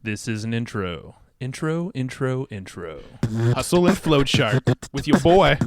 This is an intro. Intro. Hustle and Flow Chart with your boy,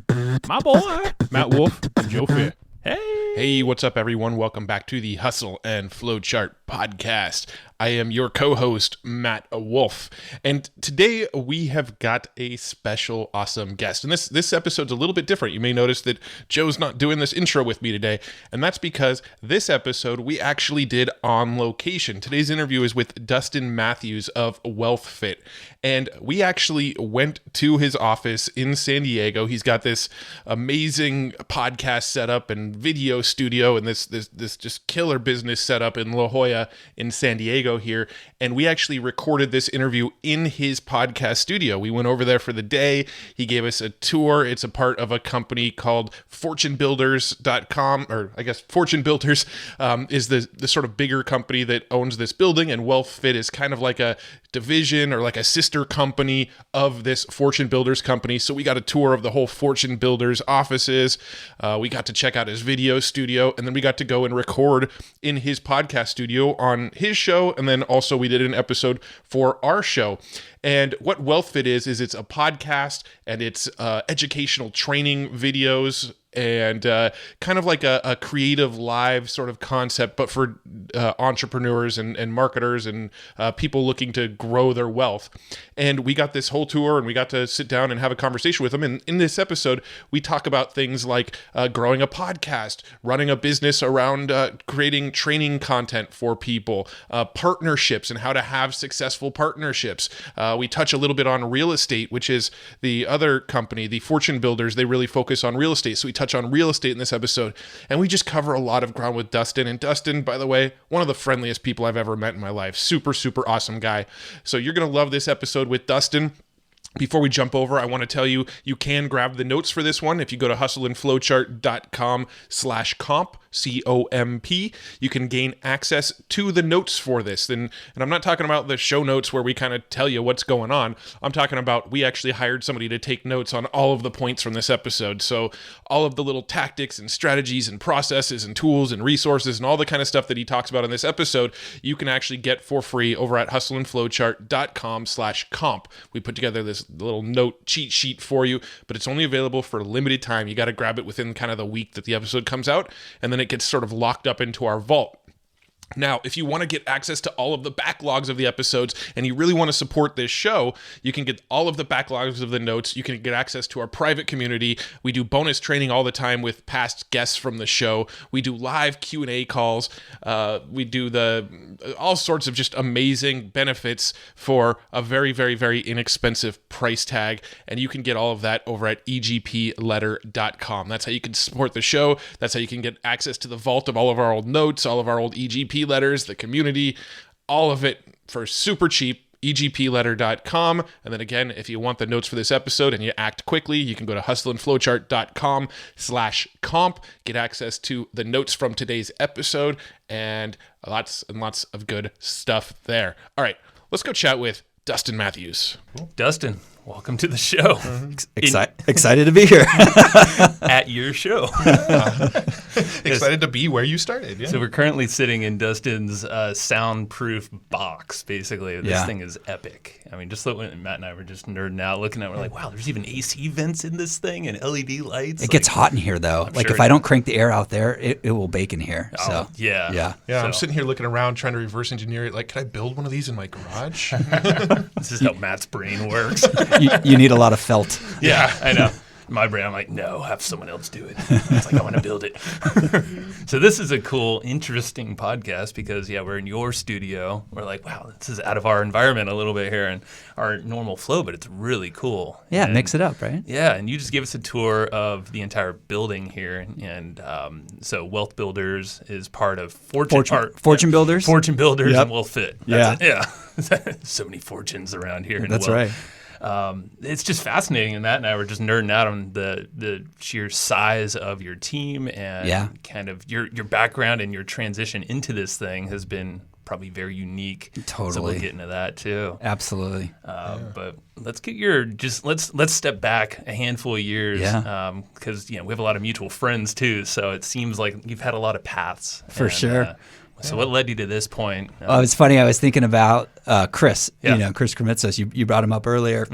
my boy, Matt Wolf and Joe Fier. Hey, what's up, everyone? Welcome back to the Hustle and Flow Chart podcast. I am your co-host, Matt Wolf, and today we have got a special, awesome guest. And this episode's a little bit different. You may notice that Joe's not doing this intro with me today, and that's because this episode we actually did on location. Today's interview is with Dustin Mathews of Wealth Fit, and we actually went to his office in San Diego. He's got this amazing podcast setup and video studio, and this just killer business setup in La Jolla in San Diego here, and we actually recorded this interview in his podcast studio. We went over there for the day. He gave us a tour. It's a part of a company called FortuneBuilders.com, or I guess Fortune Builders is the sort of bigger company that owns this building, and Wealth Fit is kind of like a division or like a sister company of this Fortune Builders company. So we got a tour of the whole Fortune Builders offices. We got to check out his video studio, and then we got to go and record in his podcast studio on his show, and then also we did an episode for our show. And what Wealth Fit is it's a podcast, and it's educational training videos, and kind of like a creative live sort of concept, but for entrepreneurs and marketers and people looking to grow their wealth. And we got this whole tour, and we got to sit down and have a conversation with them. And in this episode, we talk about things like growing a podcast, running a business around creating training content for people, partnerships and how to have successful partnerships. We touch a little bit on real estate, which is the other company, the Fortune Builders. They really focus on real estate. So we touch on real estate in this episode, and we just cover a lot of ground with Dustin. And Dustin, by the way, one of the friendliest people I've ever met in my life. Super awesome guy. So you're going to love this episode with Dustin. Before we jump over, I want to tell you, you can grab the notes for this one. If you go to hustleandflowchart.com/comp, C-O-M-P, you can gain access to the notes for this. And I'm not talking about the show notes where we kind of tell you what's going on. I'm talking about we actually hired somebody to take notes on all of the points from this episode. So all of the little tactics and strategies and processes and tools and resources and all the kind of stuff that he talks about in this episode, you can actually get for free over at hustleandflowchart.com/comp. We put together this little note cheat sheet for you, but it's only available for a limited time. You got to grab it within kind of the week that the episode comes out, and then it gets sort of locked up into our vault. Now, if you want to get access to all of the backlogs of the episodes and you really want to support this show, you can get all of the backlogs of the notes. You can get access to our private community. We do bonus training all the time with past guests from the show. We do live Q&A calls. We do all sorts of just amazing benefits for a very, very, very inexpensive price tag. And you can get all of that over at egpletter.com. That's how you can support the show. That's how you can get access to the vault of all of our old notes, all of our old EGP letters, the community, all of it for super cheap, egpletter.com. And then again, if you want the notes for this episode and you act quickly, you can go to hustleandflowchart.com/comp, get access to the notes from today's episode, and lots of good stuff there. All right, let's go chat with Dustin Mathews. Dustin, welcome to the show. Excited to be here. At your show. Excited to be where you started. Yeah. So we're currently sitting in Dustin's soundproof box, basically. This thing is epic. I mean, just Matt and I were just nerding out, looking at it. We're like, wow, there's even AC vents in this thing and LED lights. It gets hot in here, though. If I don't crank the air out there, it will bake in here. So yeah. So, I'm sitting here looking around trying to reverse engineer it. Like, can I build one of these in my garage? This is how Matt's brain works. you need a lot of felt. Yeah, I know. My brain, I'm like, no, have someone else do it. It's like, I want to build it. So this is a cool, interesting podcast because, we're in your studio. We're like, wow, this is out of our environment a little bit here and our normal flow, but it's really cool. Yeah, mix it up, right? Yeah, and you just gave us a tour of the entire building here. And so Wealth Builders is part of Fortune Builders. Fortune Builders and Wealth Fit. So many fortunes around here. That's right. It's just fascinating, and Matt and I were just nerding out on the sheer size of your team and kind of your background and your transition into this thing has been probably very unique. Totally. So we'll get into that too. Absolutely. But let's get let's step back a handful of years. Because we have a lot of mutual friends too. So it seems like you've had a lot of paths. For sure. So what led you to this point? Oh, it's funny. I was thinking about Chris. Yeah. Chris Kremitzos. You brought him up earlier,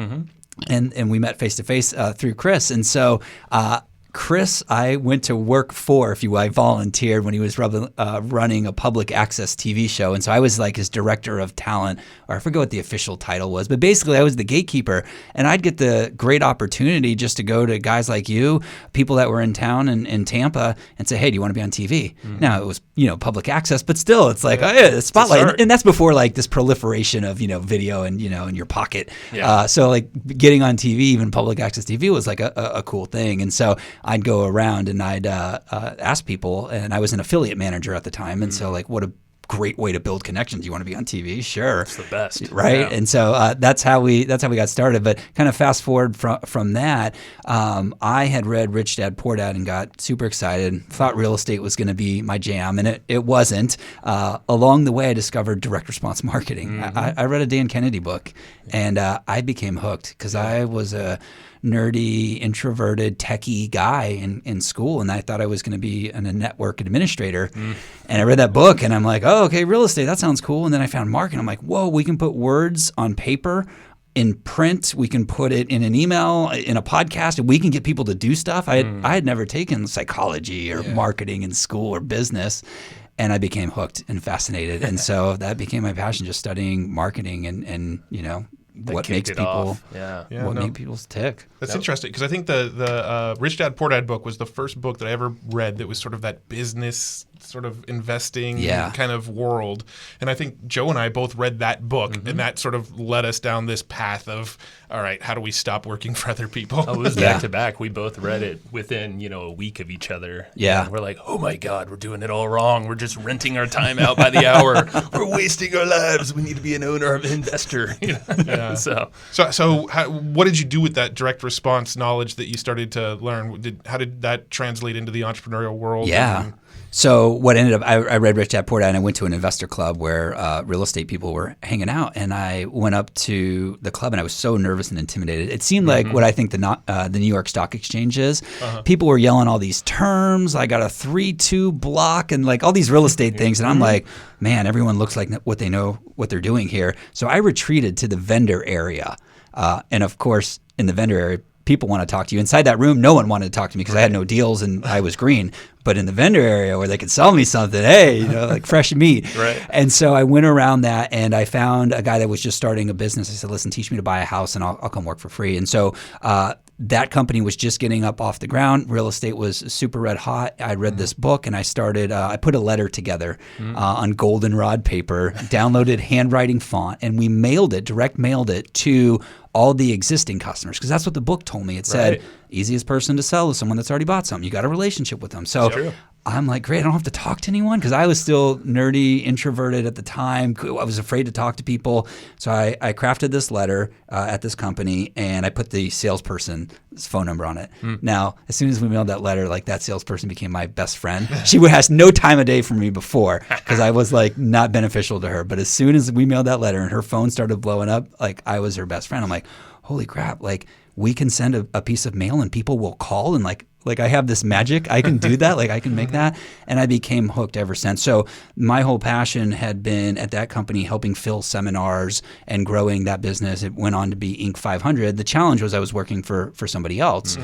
and we met face to face through Chris. And so Chris, I went to work for, if you will. I volunteered when he was running a public access TV show. And so I was like his director of talent, or I forget what the official title was. But basically, I was the gatekeeper. And I'd get the great opportunity just to go to guys like you, people that were in town in Tampa, and say, hey, do you want to be on TV? Now, it was, public access, but still, it's like, oh, yeah, the spotlight. And that's before like this proliferation of, video and, in your pocket. Yeah. So like getting on TV, even public access TV, was like a cool thing. And so I'd go around and I'd ask people, and I was an affiliate manager at the time, and so like, what a great way to build connections. You want to be on TV? Sure. It's the best. Right? Yeah. And so that's how we got started. But kind of fast forward from that, I had read Rich Dad Poor Dad and got super excited, thought real estate was going to be my jam, and it wasn't. Along the way, I discovered direct response marketing. I read a Dan Kennedy book, and I became hooked because I was a nerdy, introverted, techie guy in school, and I thought I was going to be a network administrator. And I read that book, and I'm like, oh, okay, real estate, that sounds cool. And then I found marketing. I'm like, whoa, we can put words on paper, in print, we can put it in an email, in a podcast, and we can get people to do stuff. I had never taken psychology or marketing in school or business. And I became hooked and fascinated. And so that became my passion, just studying marketing and what makes people make people tick. That's interesting, because I think the Rich Dad Poor Dad book was the first book that I ever read that was sort of that business sort of investing kind of world. And I think Joe and I both read that book, and that sort of led us down this path of, all right, how do we stop working for other people? Oh, it was back to back. We both read it within, a week of each other. Yeah. And we're like, oh my God, we're doing it all wrong. We're just renting our time out by the hour. We're wasting our lives. We need to be an owner of an investor. So what did you do with that direct response knowledge that you started to learn? How did that translate into the entrepreneurial world? Yeah. So what ended up, I read Rich Dad Poor Dad, and I went to an investor club where real estate people were hanging out, and I went up to the club, and I was so nervous and intimidated. It seemed like what I think the New York Stock Exchange is. People were yelling all these terms. I got a 3-2 block and like all these real estate things, and I'm like, man, everyone looks like what they know what they're doing here. So I retreated to the vendor area, and of course, in the vendor area, people want to talk to you. Inside that room, no one wanted to talk to me because I had no deals and I was green. But in the vendor area where they could sell me something, hey, like fresh meat. Right. And so I went around that, and I found a guy that was just starting a business. I said, listen, teach me to buy a house and I'll come work for free. And so that company was just getting up off the ground. Real estate was super red hot. I read this book, and I started, I put a letter together on goldenrod paper, downloaded handwriting font, and we direct mailed it to all the existing customers, because that's what the book told me. It said, easiest person to sell is someone that's already bought something. You got a relationship with them. So I'm like, great, I don't have to talk to anyone, because I was still nerdy, introverted at the time. I was afraid to talk to people. So I crafted this letter at this company, and I put the salesperson's phone number on it. Now, as soon as we mailed that letter, like that salesperson became my best friend. She has no time of day for me before, because I was like not beneficial to her. But as soon as we mailed that letter and her phone started blowing up, like I was her best friend. I'm like, holy crap, like we can send a piece of mail and people will call, and like I have this magic. I can do that. Like I can make that. And I became hooked ever since. So my whole passion had been at that company helping fill seminars and growing that business. It went on to be Inc. 500. The challenge was I was working for somebody else.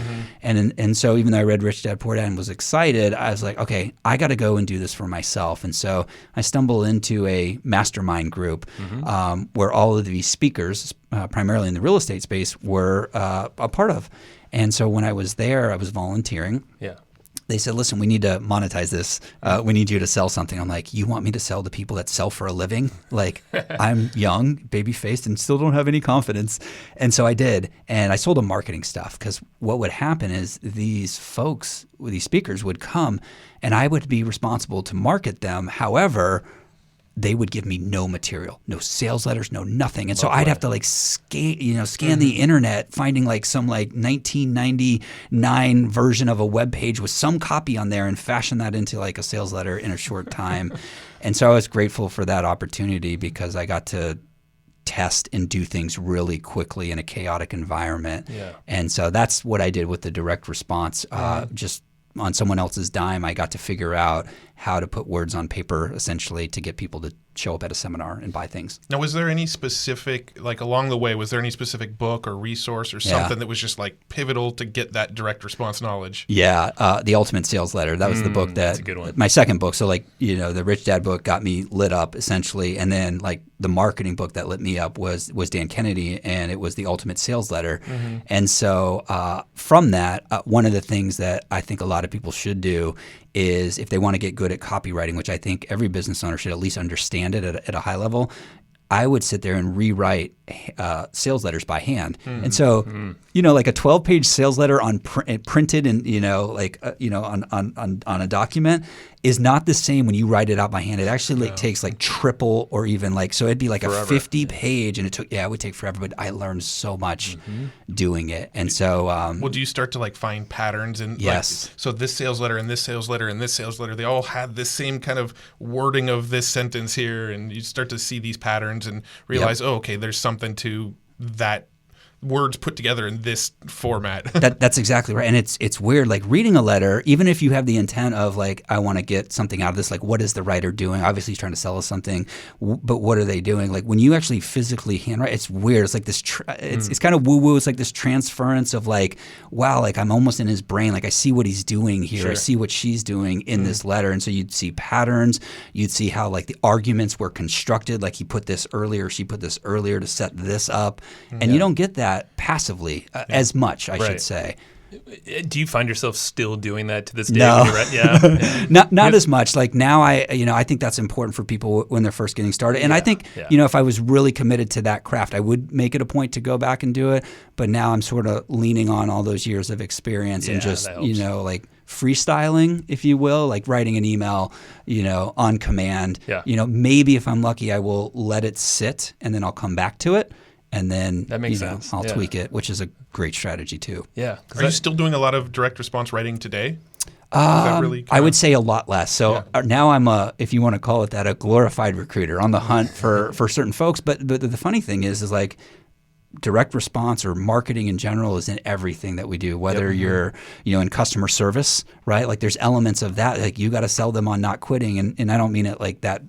And so even though I read Rich Dad Poor Dad and was excited, I was like, okay, I got to go and do this for myself. And so I stumbled into a mastermind group where all of these speakers, primarily in the real estate space, were a part of. And so when I was there, I was volunteering. Yeah. They said, listen, we need to monetize this. We need you to sell something. I'm like, you want me to sell to people that sell for a living? Like, I'm young, baby-faced, and still don't have any confidence. And so I did. And I sold them marketing stuff, because what would happen is these folks, these speakers would come, and I would be responsible to market them. However, they would give me no material, no sales letters, no nothing. And so I'd have to like scan the internet, finding like some like 1999 version of a web page with some copy on there and fashion that into like a sales letter in a short time. And so I was grateful for that opportunity, because I got to test and do things really quickly in a chaotic environment. Yeah. And so that's what I did with the direct response. Just on someone else's dime, I got to figure out how to put words on paper, essentially, to get people to show up at a seminar and buy things. Now, was there any specific, like along the way, was there any specific book or resource or something that was just like pivotal to get that direct response knowledge? Yeah, The Ultimate Sales Letter. That was the book that's a good one. my second book. So like, the Rich Dad book got me lit up essentially. And then like the marketing book that lit me up was Dan Kennedy, and it was The Ultimate Sales Letter. And so from that, one of the things that I think a lot of people should do is if they want to get good at copywriting, which I think every business owner should at least understand it at a high level, I would sit there and rewrite sales letters by hand. And so, like a 12-page sales letter printed and on a document is not the same when you write it out by hand. It actually takes like triple or even so it'd be like forever. A 50-page, and it would take forever. But I learned so much doing it, and so. Well, do you start to find patterns and yes? So this sales letter and this sales letter and this sales letter, they all had this same kind of wording of this sentence here, and you start to see these patterns and realize, oh, okay, there's something to that. Words put together in this format. That's exactly right. And it's weird, like reading a letter, even if you have the intent of I want to get something out of this, what is the writer doing? Obviously he's trying to sell us something, but what are they doing? When you actually physically handwrite, it's weird. It's like this, it's kind of woo-woo. It's like this transference of wow, I'm almost in his brain. I see what he's doing here. Sure. I see what she's doing in this letter. And so you'd see patterns. You'd see how the arguments were constructed. He put this earlier, she put this earlier to set this up. And you don't get that passively as much, I should say. Do you find yourself still doing that to this day? No, yeah. not as much. Now, I think that's important for people when they're first getting started. And I think, if I was really committed to that craft, I would make it a point to go back and do it. But now I'm sort of leaning on all those years of experience and just, freestyling, if you will, writing an email, on command. Yeah. Maybe if I'm lucky, I will let it sit and then I'll come back to it. And then that makes sense. I'll tweak it, which is a great strategy too. Yeah. Are you still doing a lot of direct response writing today? I would say a lot less. So now I'm if you want to call it that, a glorified recruiter on the hunt for certain folks. But the funny thing is direct response or marketing in general is in everything that we do, whether you're, in customer service, right? There's elements of that. You got to sell them on not quitting. And I don't mean it like that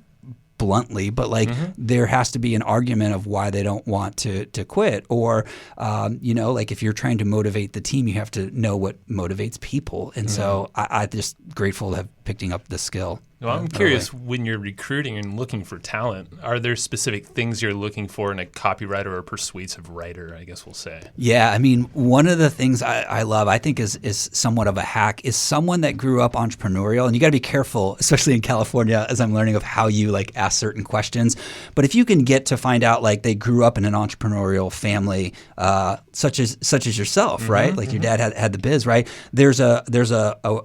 bluntly, but there has to be an argument of why they don't want to quit, or if you're trying to motivate the team, you have to know what motivates people. And so I'm just grateful to have picking up this skill. Well, I'm curious, when you're recruiting and looking for talent, are there specific things you're looking for in a copywriter or a persuasive writer, I guess we'll say? Yeah, one of the things I love, I think is somewhat of a hack, is someone that grew up entrepreneurial. And you got to be careful, especially in California, as I'm learning, of how you ask certain questions. But if you can get to find out they grew up in an entrepreneurial family, such as yourself, right? Your dad had the biz, right? There's a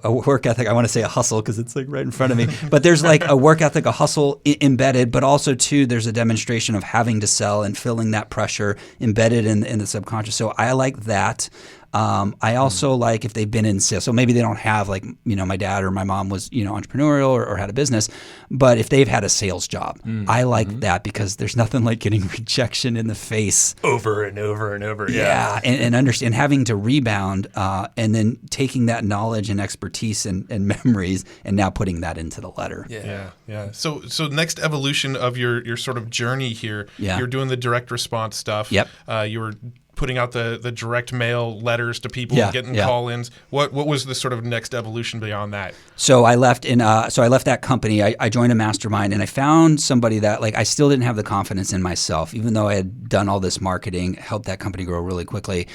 work ethic. I want to say a hustle because it's right in front of me. But there's a work ethic, a hustle embedded, but also too, there's a demonstration of having to sell and feeling that pressure embedded in the subconscious. So I like that. I also like if they've been in sales. So maybe they don't have my dad or my mom was, entrepreneurial or had a business, but if they've had a sales job, I like that because there's nothing like getting rejection in the face over and over and over. Yeah. And understand having to rebound and then taking that knowledge and expertise and memories and now putting that into the letter. Yeah. So next evolution of your sort of journey here, you're doing the direct response stuff. Yep. You were putting out the direct mail letters to people, getting call-ins. What was the sort of next evolution beyond that? So I left that company. I joined a mastermind, and I found somebody that I still didn't have the confidence in myself, even though I had done all this marketing, helped that company grow really quickly.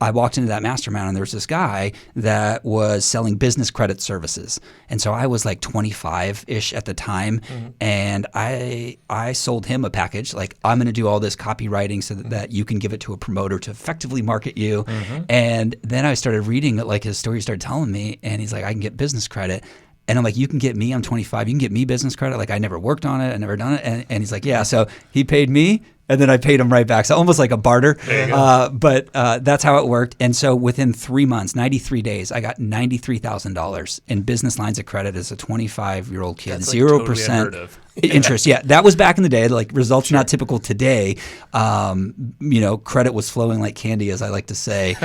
I walked into that mastermind, and there was this guy that was selling business credit services, and so I was 25-ish at the time, and I sold him a package. I'm going to do all this copywriting so that you can give it to a promoter to effectively market you. And then I started reading his story, started telling me, and he's like, I can get business credit. And I'm like, you can get me, I'm 25, you can get me business credit. I never worked on it, I never done it. And he's like, yeah. So he paid me, and then I paid him right back. So almost like a barter. There you go. But that's how it worked. And so within 3 months, 93 days, I got $93,000 in business lines of credit as a 25-year-old kid. That's like 0% totally unheard of. interest. Yeah, that was back in the day. Like results not typical today. Credit was flowing like candy, as I like to say,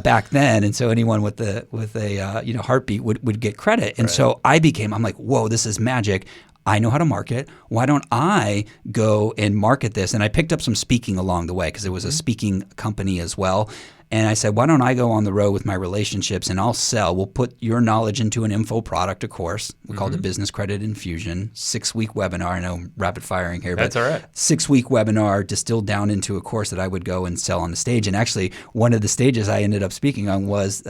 back then. And so anyone with a heartbeat would get credit. And so I'm like, whoa, this is magic. I know how to market. Why don't I go and market this? And I picked up some speaking along the way because it was a speaking company as well. And I said, why don't I go on the road with my relationships and I'll sell. We'll put your knowledge into an info product, of course. We called it Business Credit Infusion. 6-week webinar. I know I'm rapid firing here. That's all right. 6-week webinar distilled down into a course that I would go and sell on the stage. And actually, one of the stages I ended up speaking on was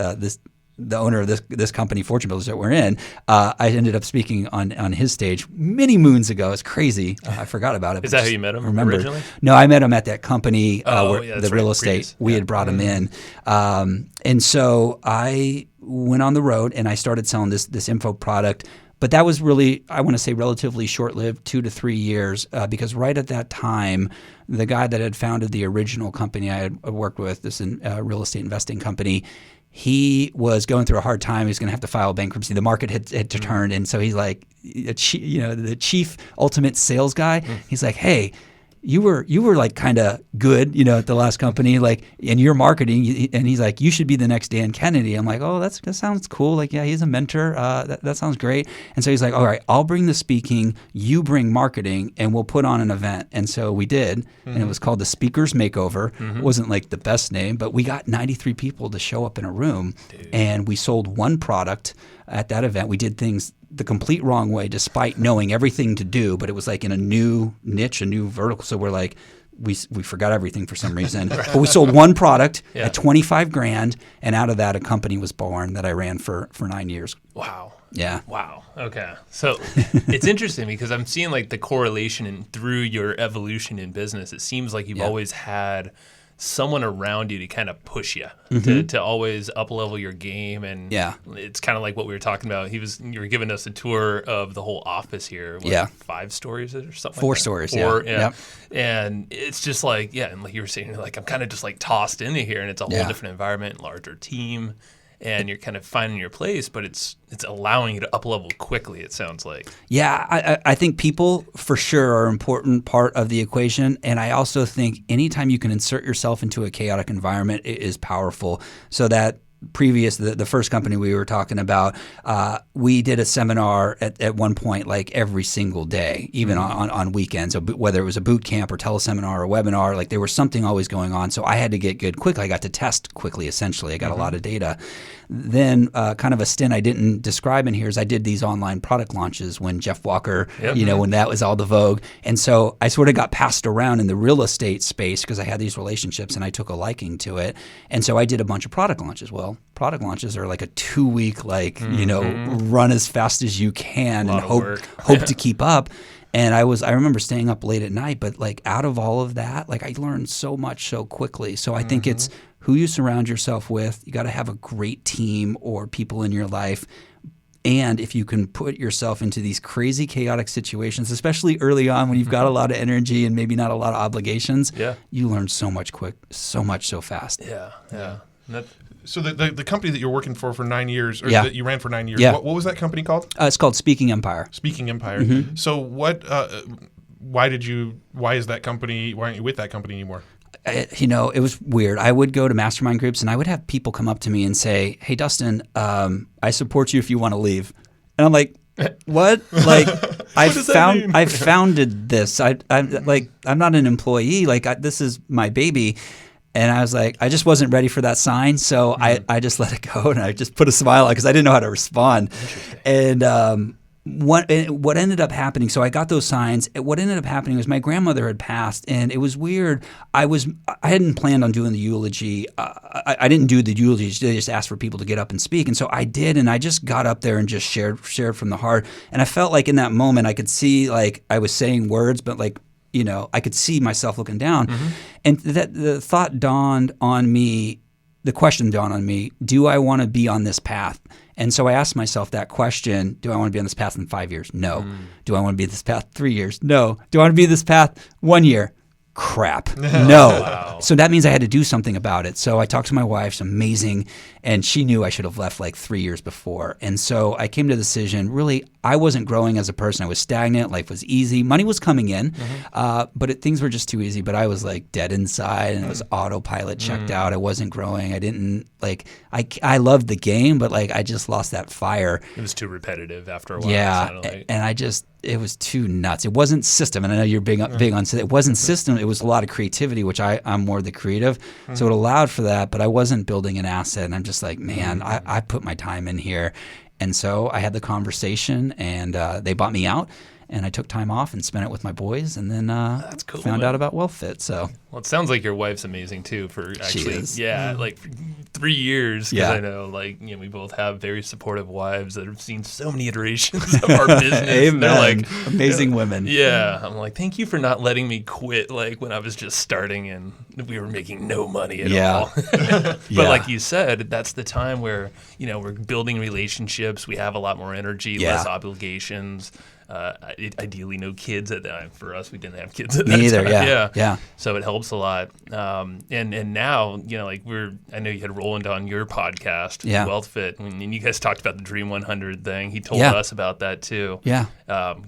the owner of this company, Fortune Builders, that we're in. I ended up speaking on his stage many moons ago. It's crazy. I forgot about it. Is that how you met him originally? No, I met him at that company the real estate. Previous. We had brought him in. And so I went on the road and I started selling this info product. But that was really, I want to say, relatively short-lived, 2 to 3 years, because right at that time, the guy that had founded the original company I had worked with, this real estate investing company, he was going through a hard time. He was going to have to file bankruptcy. The market had turned, and so he's like, the chief ultimate sales guy. He's like, hey, you were like kind of good, at the last company, like in your marketing. And he's like, you should be the next Dan Kennedy. I'm like, oh, that sounds cool. Like, yeah, he's a mentor. That sounds great. And so he's like, all right, I'll bring the speaking, you bring marketing, and we'll put on an event. And so we did, and it was called the Speakers Makeover. It wasn't like the best name, but we got 93 people to show up in a room, and we sold one product at that event. We did things the complete wrong way despite knowing everything to do, but it was like in a new niche, a new vertical. So we're like, we forgot everything for some reason. But we sold one product at $25,000, and out of that a company was born that I ran for 9 years. Wow. Yeah. Wow. Okay. So it's interesting because I'm seeing like the correlation through your evolution in business. It seems like you've always had someone around you to kind of push you to always up level your game. And it's kind of like what we were talking about. You were giving us a tour of the whole office here. 5 stories or something. 4 like that? stories. 4, yeah. Yep. And it's just like, and like you were saying, like I'm kind of just like tossed into here, and it's a whole different environment, larger team. And you're kind of finding your place, but it's allowing you to up level quickly, it sounds like. Yeah, I think people for sure are an important part of the equation. And I also think anytime you can insert yourself into a chaotic environment, it is powerful. So that the first company we were talking about, we did a seminar at one point like every single day, even on weekends. So whether it was a boot camp or teleseminar or webinar, like there was something always going on. So I had to get good quickly. I got to test quickly, essentially. I got a lot of data. Then kind of a stint I didn't describe in here is I did these online product launches when Jeff Walker, when that was all the vogue. And so I sort of got passed around in the real estate space because I had these relationships and I took a liking to it. And so I did a bunch of product launches. Well, product launches are like a 2-week, run as fast as you can and hope to keep up. And I remember staying up late at night, but like out of all of that, like I learned so much so quickly. So I think it's who you surround yourself with. You got to have a great team or people in your life. And if you can put yourself into these crazy, chaotic situations, especially early on when you've got a lot of energy and maybe not a lot of obligations, you learn so much so fast. Yeah. So the company that you're working for 9 years, or that you ran for 9 years, what was that company called? It's called Speaking Empire. Speaking Empire. So why is that company, why aren't you with that company anymore? It was weird. I would go to mastermind groups and I would have people come up to me and say, hey, Dustin, I support you if you want to leave. And I'm like, what? Like, I founded this. I'm not an employee. Like, this is my baby. And I was like, I just wasn't ready for that sign. So I just let it go and I just put a smile on because I didn't know how to respond. And what ended up happening, so I got those signs. What ended up happening was my grandmother had passed, and it was weird. I hadn't planned on doing the eulogy. I didn't do the eulogy. They just asked for people to get up and speak, and so I did. And I just got up there and just shared from the heart. And I felt like in that moment I could see like I was saying words, but like I could see myself looking down, and the thought dawned on me. The question dawned on me: do I want to be on this path? And so I asked myself that question, do I want to be on this path in 5 years? No. Do I want to be on this path 3 years? No. Do I want to be on this path 1 year? crap. No. Wow. So that means I had to do something about it. So I talked to my wife, she's amazing, and she knew I should have left like 3 years before. And so I came to the decision, really, I wasn't growing as a person. I was stagnant. Life was easy. Money was coming in, but things were just too easy. But I was like dead inside, and it was autopilot checked out. I wasn't growing. I didn't like, I loved the game, but like I just lost that fire. It was too repetitive after a while. Yeah. Like. And it was too nuts. It wasn't system. And I know you're big on it wasn't system. It was a lot of creativity, which I'm more the creative. So it allowed for that, but I wasn't building an asset. And I'm just like, man, I put my time in here. And so I had the conversation, and they bought me out. And I took time off and spent it with my boys, and then That's cool, found out about WealthFit. So, well, it sounds like your wife's amazing too. For actually, she is. Like 3 years. Because Yeah. I know, like, we both have very supportive wives that have seen so many iterations of our business. Amen. And they're like amazing women. Yeah, I'm like, thank you for not letting me quit. Like when I was just starting and we were making no money at all. But like you said, that's the time where we're building relationships. We have a lot more energy, less obligations. Ideally, no kids at that. For us, we didn't have kids at that Me either. time. Yeah. So it helps a lot. And now, like I know you had Roland on your podcast, WealthFit, and you guys talked about the Dream 100 thing. He told us about that too. Yeah.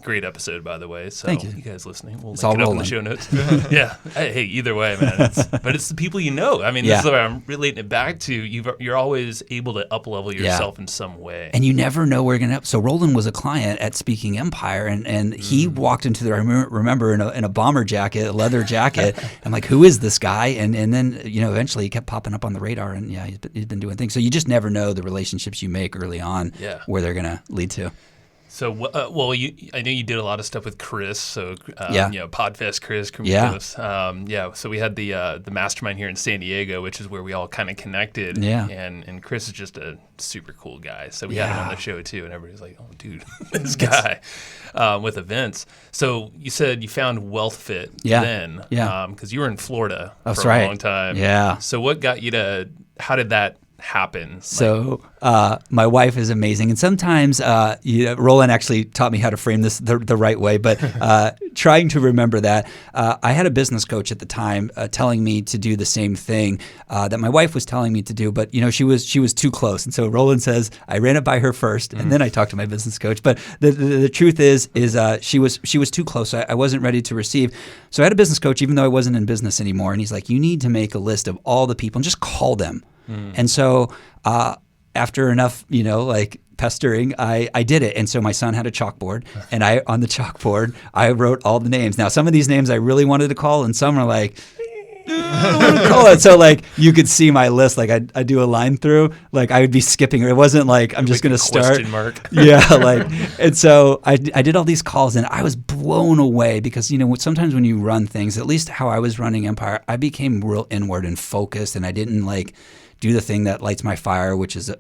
Great episode, by the way. So Thank you. You guys listening, we'll It's link all it up in rolling. the show notes. Yeah. Hey, either way, man. But it's the people you know. I mean, this is what I'm relating it back to. You're always able to up-level yourself in some way. And you never know where you're going to. So Roland was a client at Speaking Empire, and he walked into the. I remember in a bomber jacket, a leather jacket. I'm like, who is this guy? And then eventually he kept popping up on the radar, and he's been doing things. So you just never know the relationships you make early on, where they're going to lead to. So, I know you did a lot of stuff with Chris. So, Podfest Chris. So we had the mastermind here in San Diego, which is where we all kind of connected. Yeah. And Chris is just a super cool guy. So we had him on the show too, and everybody's like, "Oh, dude, this guy," with events. So you said you found WealthFit then, because you were in Florida for a long time. Yeah. So what got you to? How did that happen? So my wife is amazing, and sometimes Roland actually taught me how to frame this the right way. But trying to remember that I had a business coach at the time telling me to do the same thing that my wife was telling me to do, but she was too close. And so Roland says I ran it by her first, and then I talked to my business coach. But the truth is she was too close. I wasn't ready to receive. So I had a business coach, even though I wasn't in business anymore. And he's like, you need to make a list of all the people and just call them. And so after enough, pestering, I did it. And so my son had a chalkboard, and on the chalkboard, I wrote all the names. Now, some of these names I really wanted to call, and some are like, I don't want to call it. So you could see my list. I do a line through, I would be skipping. It wasn't like I'm just going to start. Question mark. Yeah. And so I did all these calls, and I was blown away because, sometimes when you run things, at least how I was running Empire, I became real inward and focused, and I didn't do the thing that lights my fire, which is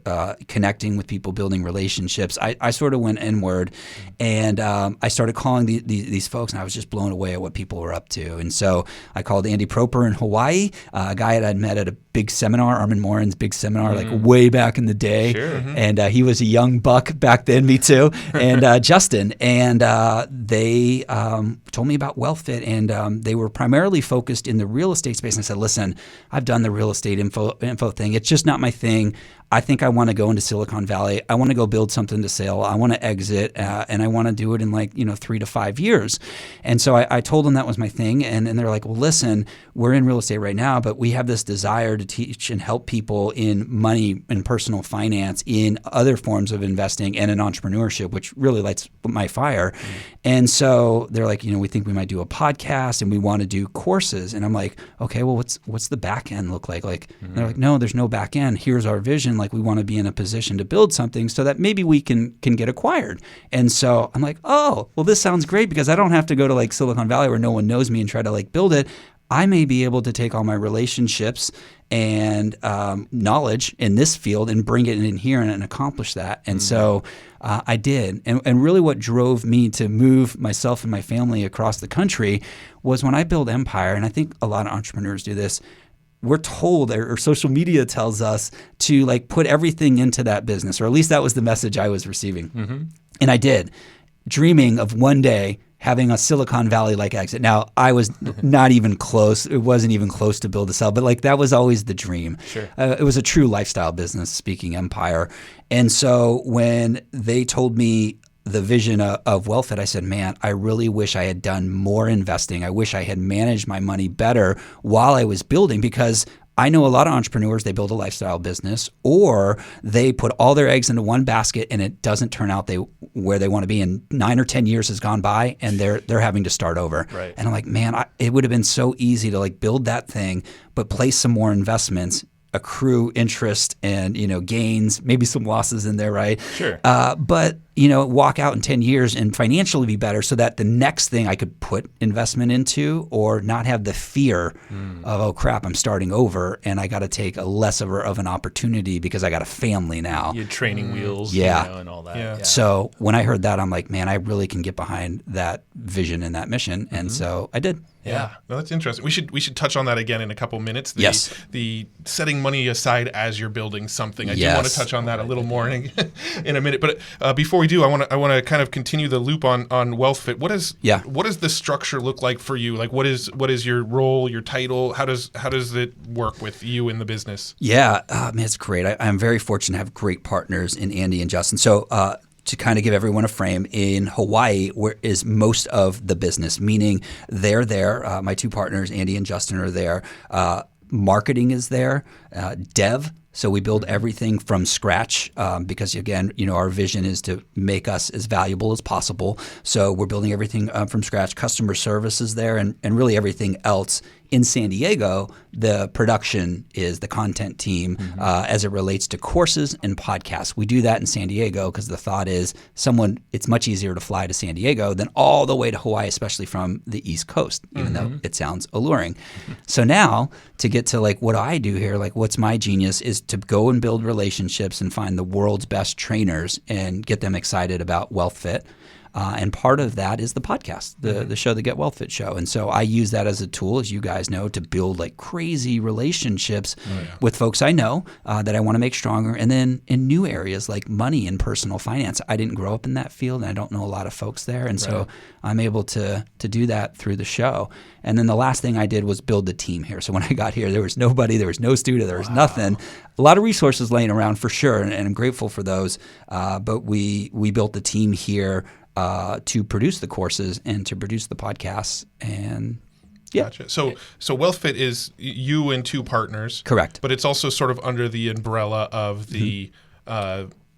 connecting with people, building relationships. I sort of went inward, and I started calling these folks, and I was just blown away at what people were up to. And so I called Andy Proper in Hawaii, a guy that I'd met at a big seminar, Armin Morin's big seminar, way back in the day. Sure. And he was a young buck back then, me too, and Justin. And they told me about WealthFit, and they were primarily focused in the real estate space. And I said, listen, I've done the real estate info thing. It's just not my thing. I think I want to go into Silicon Valley. I want to go build something to sell. I want to exit, and I want to do it in 3 to 5 years. And so I told them that was my thing, and they're like, well, listen, we're in real estate right now, but we have this desire to teach and help people in money and personal finance, in other forms of investing, and in entrepreneurship, which really lights my fire. And so they're like, we think we might do a podcast, and we want to do courses. And I'm like, okay, well, what's the back end look like? They're like, no, there's no back end. Here's our vision. We want to be in a position to build something so that maybe we can get acquired. And so I'm like, oh, well, this sounds great, because I don't have to go to Silicon Valley where no one knows me and try to build it. I may be able to take all my relationships and knowledge in this field and bring it in here and accomplish that. And so I did. And really what drove me to move myself and my family across the country was when I built Empire, and I think a lot of entrepreneurs do this, we're told, or social media tells us, to put everything into that business, or at least that was the message I was receiving. And I did, dreaming of one day having a Silicon Valley-like exit. Now, I was not even close. It wasn't even close to build to sell, but like that was always the dream. Sure. It was a true lifestyle business, speaking empire. And so when they told me the vision of WealthFit, I said, man, I really wish I had done more investing. I wish I had managed my money better while I was building, because I know a lot of entrepreneurs, they build a lifestyle business or they put all their eggs into one basket and it doesn't turn out where they want to be. And 9 or 10 years has gone by and they're having to start over. Right. And I'm like, man, it would have been so easy to like build that thing, but place some more investments, accrue interest and, gains, maybe some losses in there, right? Sure. But, walk out in 10 years and financially be better so that the next thing I could put investment into or not have the fear of, oh crap, I'm starting over and I got to take a less of an opportunity because I got a family now. You had training wheels, Yeah. and all that. Yeah. So when I heard that, I'm like, man, I really can get behind that vision and that mission. And so I did. Yeah. No, that's interesting. We should touch on that again in a couple minutes. Yes. The setting money aside as you're building something. I do Yes. want to touch on that a little more in a minute. But before we do, I want to kind of continue the loop on WealthFit. What does the structure look like for you? Like what is your role, your title? How does it work with you in the business? Yeah, man, it's great. I'm very fortunate to have great partners in Andy and Justin. So to kind of give everyone a frame, in Hawaii where is most of the business, meaning they're there. My two partners, Andy and Justin, are there. Marketing is there. Dev. So we build everything from scratch because, again, our vision is to make us as valuable as possible. So we're building everything from scratch. Customer service is there and really everything else. In San Diego, the production is the content team as it relates to courses and podcasts. We do that in San Diego because the thought is it's much easier to fly to San Diego than all the way to Hawaii, especially from the East Coast, even though it sounds alluring. So now to get to like what I do here, like what's my genius is to go and build relationships and find the world's best trainers and get them excited about WealthFit. And part of that is the podcast, the show, the Get WealthFit show. And so I use that as a tool, as you guys know, to build like crazy relationships with folks I know that I want to make stronger. And then in new areas like money and personal finance, I didn't grow up in that field and I don't know a lot of folks there. And so I'm able to do that through the show. And then the last thing I did was build the team here. So when I got here, there was nobody, there was no studio, there was nothing. A lot of resources laying around for sure, and I'm grateful for those. But we built the team here to produce the courses and to produce the podcasts. And yeah. Gotcha. So WealthFit is you and two partners. Correct. But it's also sort of under the umbrella of the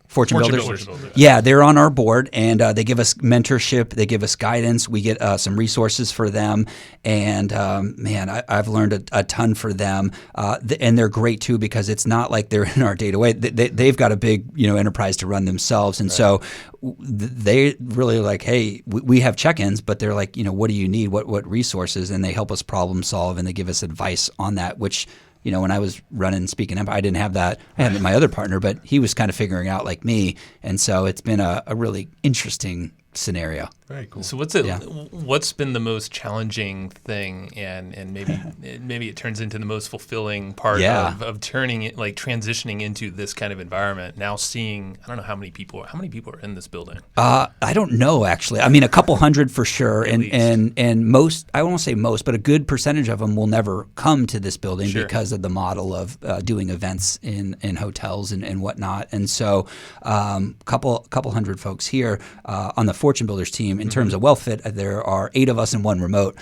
Fortune Builders. Builders. Yeah, they're on our board, and they give us mentorship. They give us guidance. We get some resources for them, and man, I've learned a ton for them. And they're great too because it's not like they're in our day-to-day. They've got a big enterprise to run themselves, and so they really like, hey, we have check-ins, but they're like, what do you need? What resources? And they help us problem solve, and they give us advice on that, which. When I was running Speaking Empire, I didn't have that. I had my other partner, but he was kind of figuring out like me. And so it's been a really interesting scenario. Very cool. So what's been the most challenging thing, and maybe it turns into the most fulfilling part of turning it, like transitioning into this kind of environment. Now seeing, I don't know how many people are in this building. I don't know actually. I mean, a couple hundred for sure, and most, I won't say most, but a good percentage of them will never come to this building because of the model of doing events in hotels and whatnot. And so, couple hundred folks here on the Fortune Builders team. In terms of WealthFit, there are 8 of us and 1 remote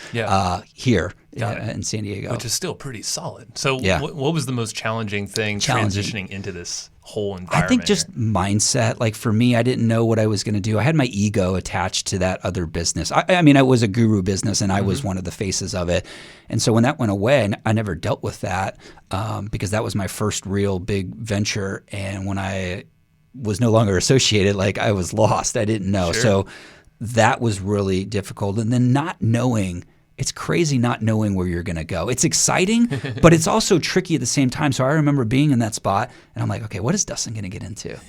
here in San Diego. Which is still pretty solid. So what was the most challenging thing transitioning into this whole environment? I think just mindset. Like for me, I didn't know what I was going to do. I had my ego attached to that other business. I mean, I was a guru business and I was one of the faces of it. And so when that went away, I never dealt with that because that was my first real big venture. And when I was no longer associated, like I was lost. I didn't know. So that was really difficult. And then not knowing, it's crazy not knowing where you're going to go. It's exciting, but it's also tricky at the same time. So I remember being in that spot and I'm like, okay, what is Dustin going to get into?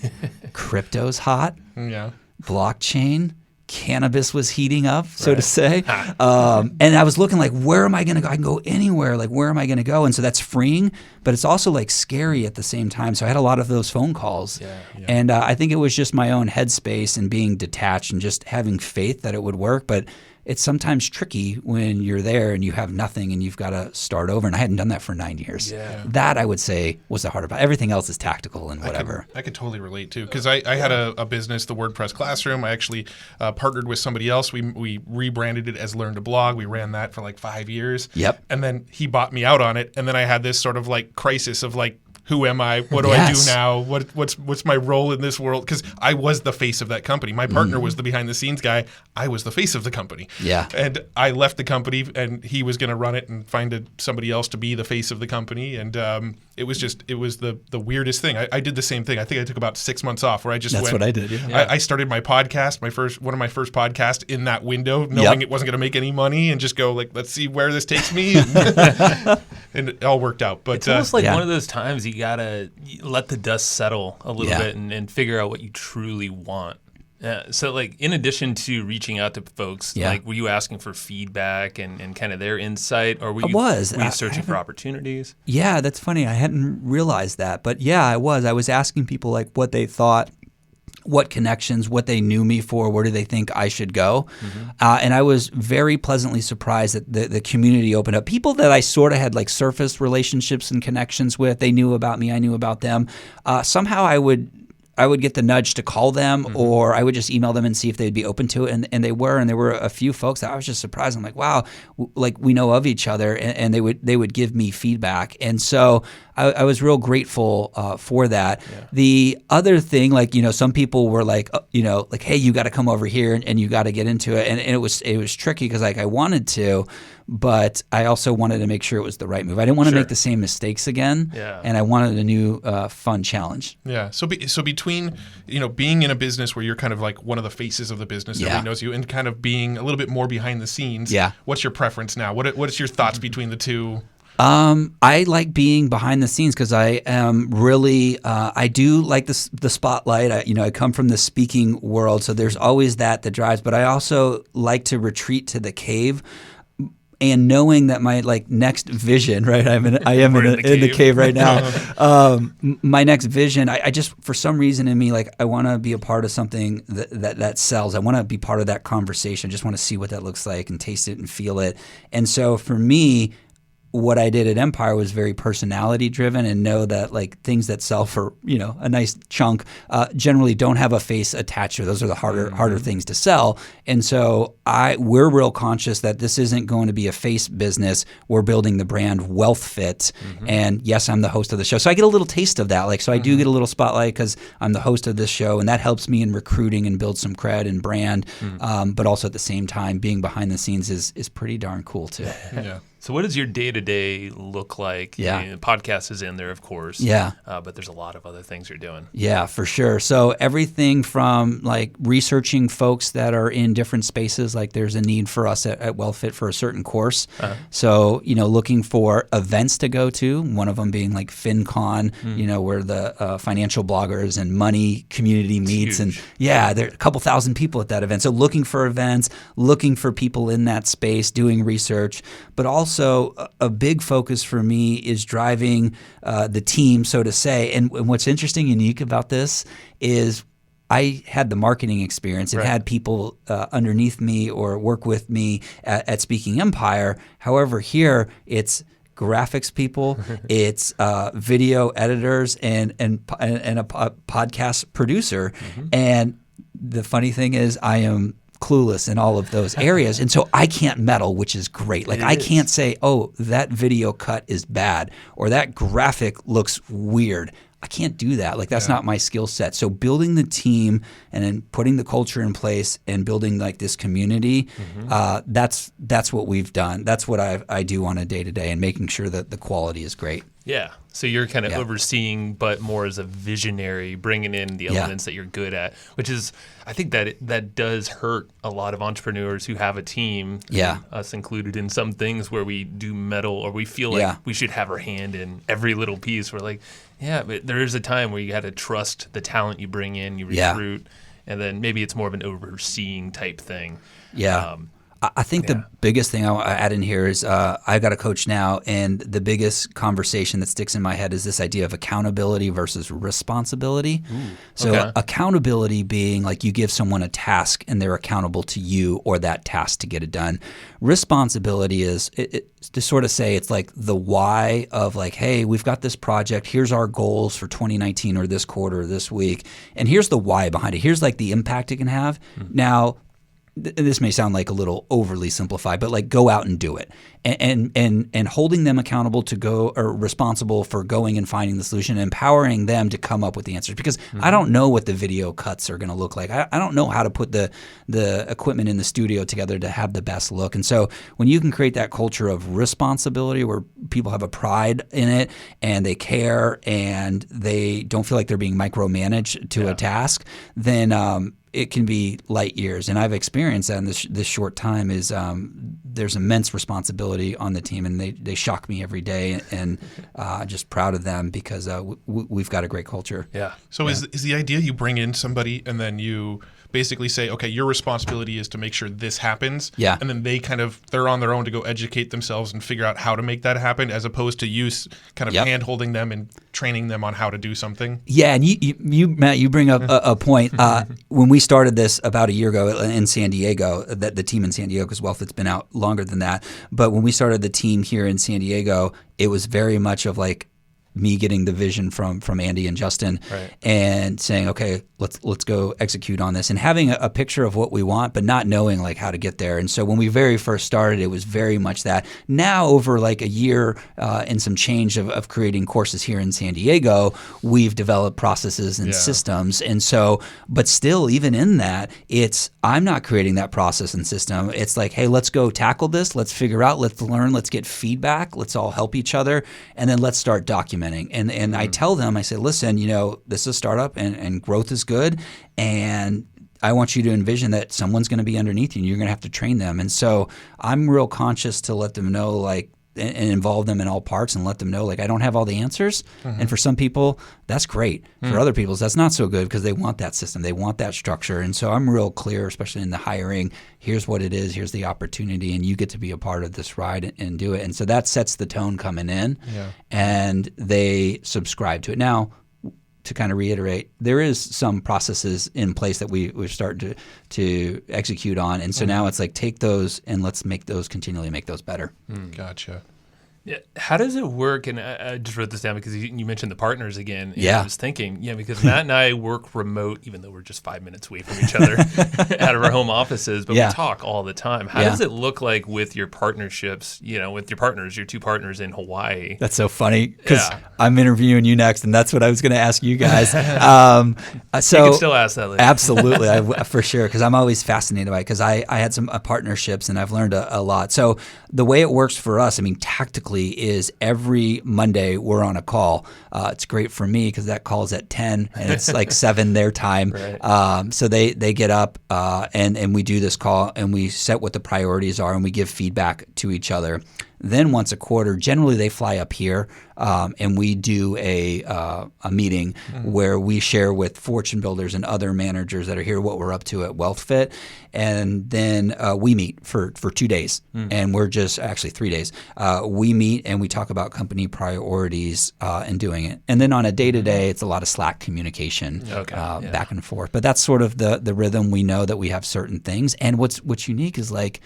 Crypto's hot. Yeah. Blockchain. Cannabis was heating up, so to say. And I was looking like, where am I going to go? I can go anywhere. Like, where am I going to go? And so that's freeing, but it's also like scary at the same time. So I had a lot of those phone calls. And I think it was just my own headspace and being detached and just having faith that it would work. But it's sometimes tricky when you're there and you have nothing and you've got to start over. And I hadn't done that for 9 years. Yeah. That I would say was the harder part. Everything else is tactical and whatever. I could totally relate too, because I had a business, the WordPress Classroom. I actually partnered with somebody else. We rebranded it as Learn to Blog. We ran that for like 5 years. Yep. And then he bought me out on it. And then I had this sort of like crisis of like, who am I? What do I do now? What's my role in this world? Because I was the face of that company. My partner was the behind the scenes guy. I was the face of the company. Yeah. And I left the company, and he was going to run it and find somebody else to be the face of the company. And it was the weirdest thing. I did the same thing. I think I took about 6 months off where I just That's went. what I did. Yeah. I started my podcast, one of my first podcasts in that window, knowing it wasn't going to make any money, and just go like, let's see where this takes me. And it all worked out. But it's almost like one of those times you gotta let the dust settle a little bit and figure out what you truly want. So, like, in addition to reaching out to folks, like, were you asking for feedback and kind of their insight, or were you searching for opportunities? Yeah, that's funny. I hadn't realized that, but yeah, I was. I was asking people like what they thought, what connections, what they knew me for, where do they think I should go. And I was very pleasantly surprised that the community opened up. People that I sort of had like surface relationships and connections with, they knew about me, I knew about them. Somehow I would get the nudge to call them, or I would just email them and see if they'd be open to it. And they were, and there were a few folks that I was just surprised. I'm like, wow, like we know of each other, and they would give me feedback. And so I was real grateful for that. Yeah. The other thing, like, some people were like, like, hey, you got to come over here and you got to get into it. And it was tricky because like I wanted to, but I also wanted to make sure it was the right move. I didn't want to make the same mistakes again, and I wanted a new fun challenge. Yeah. So between being in a business where you're kind of like one of the faces of the business, everybody knows you, and kind of being a little bit more behind the scenes. Yeah. What's your preference now? What is your thoughts between the two? I like being behind the scenes because I am really I do like the spotlight. I come from the speaking world, so there's always that drives. But I also like to retreat to the cave. And knowing that my next vision, right? I am in the cave right now. My next vision, I just for some reason in me, I want to be a part of something that sells. I want to be part of that conversation. I just want to see what that looks like and taste it and feel it. And so for me, what I did at Empire was very personality driven, and know that things that sell for a nice chunk generally don't have a face attached to it. Those are the harder things to sell. And so we're real conscious that this isn't going to be a face business. We're building the brand WealthFit, and yes, I'm the host of the show, so I get a little taste of that. So I do get a little spotlight because I'm the host of this show, and that helps me in recruiting and build some cred and brand. But also at the same time, being behind the scenes is pretty darn cool too. Yeah. So what does your day-to-day look like? Yeah. I mean, the podcast is in there, of course. Yeah. But there's a lot of other things you're doing. Yeah, for sure. So everything from researching folks that are in different spaces, there's a need for us at WealthFit for a certain course. So, looking for events to go to, one of them being FinCon, where the financial bloggers and money community meets. And there are a couple thousand people at that event. So looking for events, looking for people in that space, doing research, but also a big focus for me is driving the team, so to say. And what's interesting, unique about this is I had the marketing experience and had people underneath me or work with me at Speaking Empire. However, here it's graphics people, it's video editors, and a podcast producer. And the funny thing is, I am clueless in all of those areas, and so I can't meddle, which is great. I can't say, oh, that video cut is bad or that graphic looks weird. I can't do that. That's not my skill set. So building the team and then putting the culture in place and building this community, that's what we've done. That's what I do on a day-to-day, and making sure that the quality is great. Yeah. So you're kind of overseeing, but more as a visionary, bringing in the elements that you're good at, which is, I think that does hurt a lot of entrepreneurs who have a team, us included, in some things where we do meddle, or we feel like we should have our hand in every little piece. We're like, but there is a time where you got to trust the talent you bring in, you recruit, and then maybe it's more of an overseeing type thing. Yeah. I think the biggest thing I add in here is I've got a coach now, and the biggest conversation that sticks in my head is this idea of accountability versus responsibility. So accountability being like you give someone a task and they're accountable to you or that task to get it done. Responsibility is to sort of say it's like the why of like, hey, we've got this project. Here's our goals for 2019 or this quarter or this week. And here's the why behind it. Here's like the impact it can have. Now, this may sound like a little overly simplified, but like go out and do it, and holding them accountable to go or responsible for going and finding the solution, and empowering them to come up with the answers. Because I don't know what the video cuts are going to look like. I don't know how to put the equipment in the studio together to have the best look. And so when you can create that culture of responsibility where people have a pride in it and they care and they don't feel like they're being micromanaged to a task, then it can be light years. And I've experienced that in this short time is there's immense responsibility on the team, and they shock me every day, and just proud of them because we've got a great culture. Yeah. So is the idea you bring in somebody and then you basically say, okay, your responsibility is to make sure this happens. Yeah. And then they're on their own to go educate themselves and figure out how to make that happen, as opposed to you kind of hand-holding them and training them on how to do something. Yeah. And you Matt, you bring up a point. When we started this about a year ago in San Diego, the team in San Diego, because Wealthfit's been out longer than that. But when we started the team here in San Diego, it was very much of like, me getting the vision from Andy and Justin and saying, okay, let's go execute on this, and having a picture of what we want, but not knowing like how to get there. And so when we very first started, it was very much that. Now over like a year and some change of creating courses here in San Diego, we've developed processes and systems. And so, but still, even in that, I'm not creating that process and system. It's like, hey, let's go tackle this. Let's figure out, let's learn, let's get feedback. Let's all help each other. And then let's start documenting. And I tell them, I say, listen, this is a startup and growth is good. And I want you to envision that someone's going to be underneath you and you're going to have to train them. And so I'm real conscious to let them know, like, and involve them in all parts and let them know, like, I don't have all the answers. And for some people, that's great. For other people, that's not so good because they want that system. They want that structure. And so I'm real clear, especially in the hiring, here's what it is, here's the opportunity, and you get to be a part of this ride and do it. And so that sets the tone coming in, and they subscribe to it. Now, to kind of reiterate, there is some processes in place that we're starting to execute on. And so now it's like, take those and let's continually make those better. Gotcha. Yeah. How does it work? And I just wrote this down because you mentioned the partners again. And I was thinking, because Matt and I work remote, even though we're just 5 minutes away from each other out of our home offices, but we talk all the time. How does it look like with your partnerships, with your partners, your two partners in Hawaii? That's so funny because I'm interviewing you next, and that's what I was going to ask you guys. So you can still ask that later. Absolutely, for sure, because I'm always fascinated by it because I had some partnerships, and I've learned a lot. So the way it works for us, tactically, is every Monday we're on a call. It's great for me because that call's at 10 and it's like 7 their time. So they get up and we do this call and we set what the priorities are and we give feedback to each other. Then once a quarter, generally they fly up here and we do a meeting where we share with fortune builders and other managers that are here what we're up to at WealthFit. And then we meet for 2 days and we're just actually 3 days. We meet and we talk about company priorities and doing it. And then on a day-to-day, it's a lot of Slack communication back and forth. But that's sort of the rhythm. We know that we have certain things. And what's unique is like,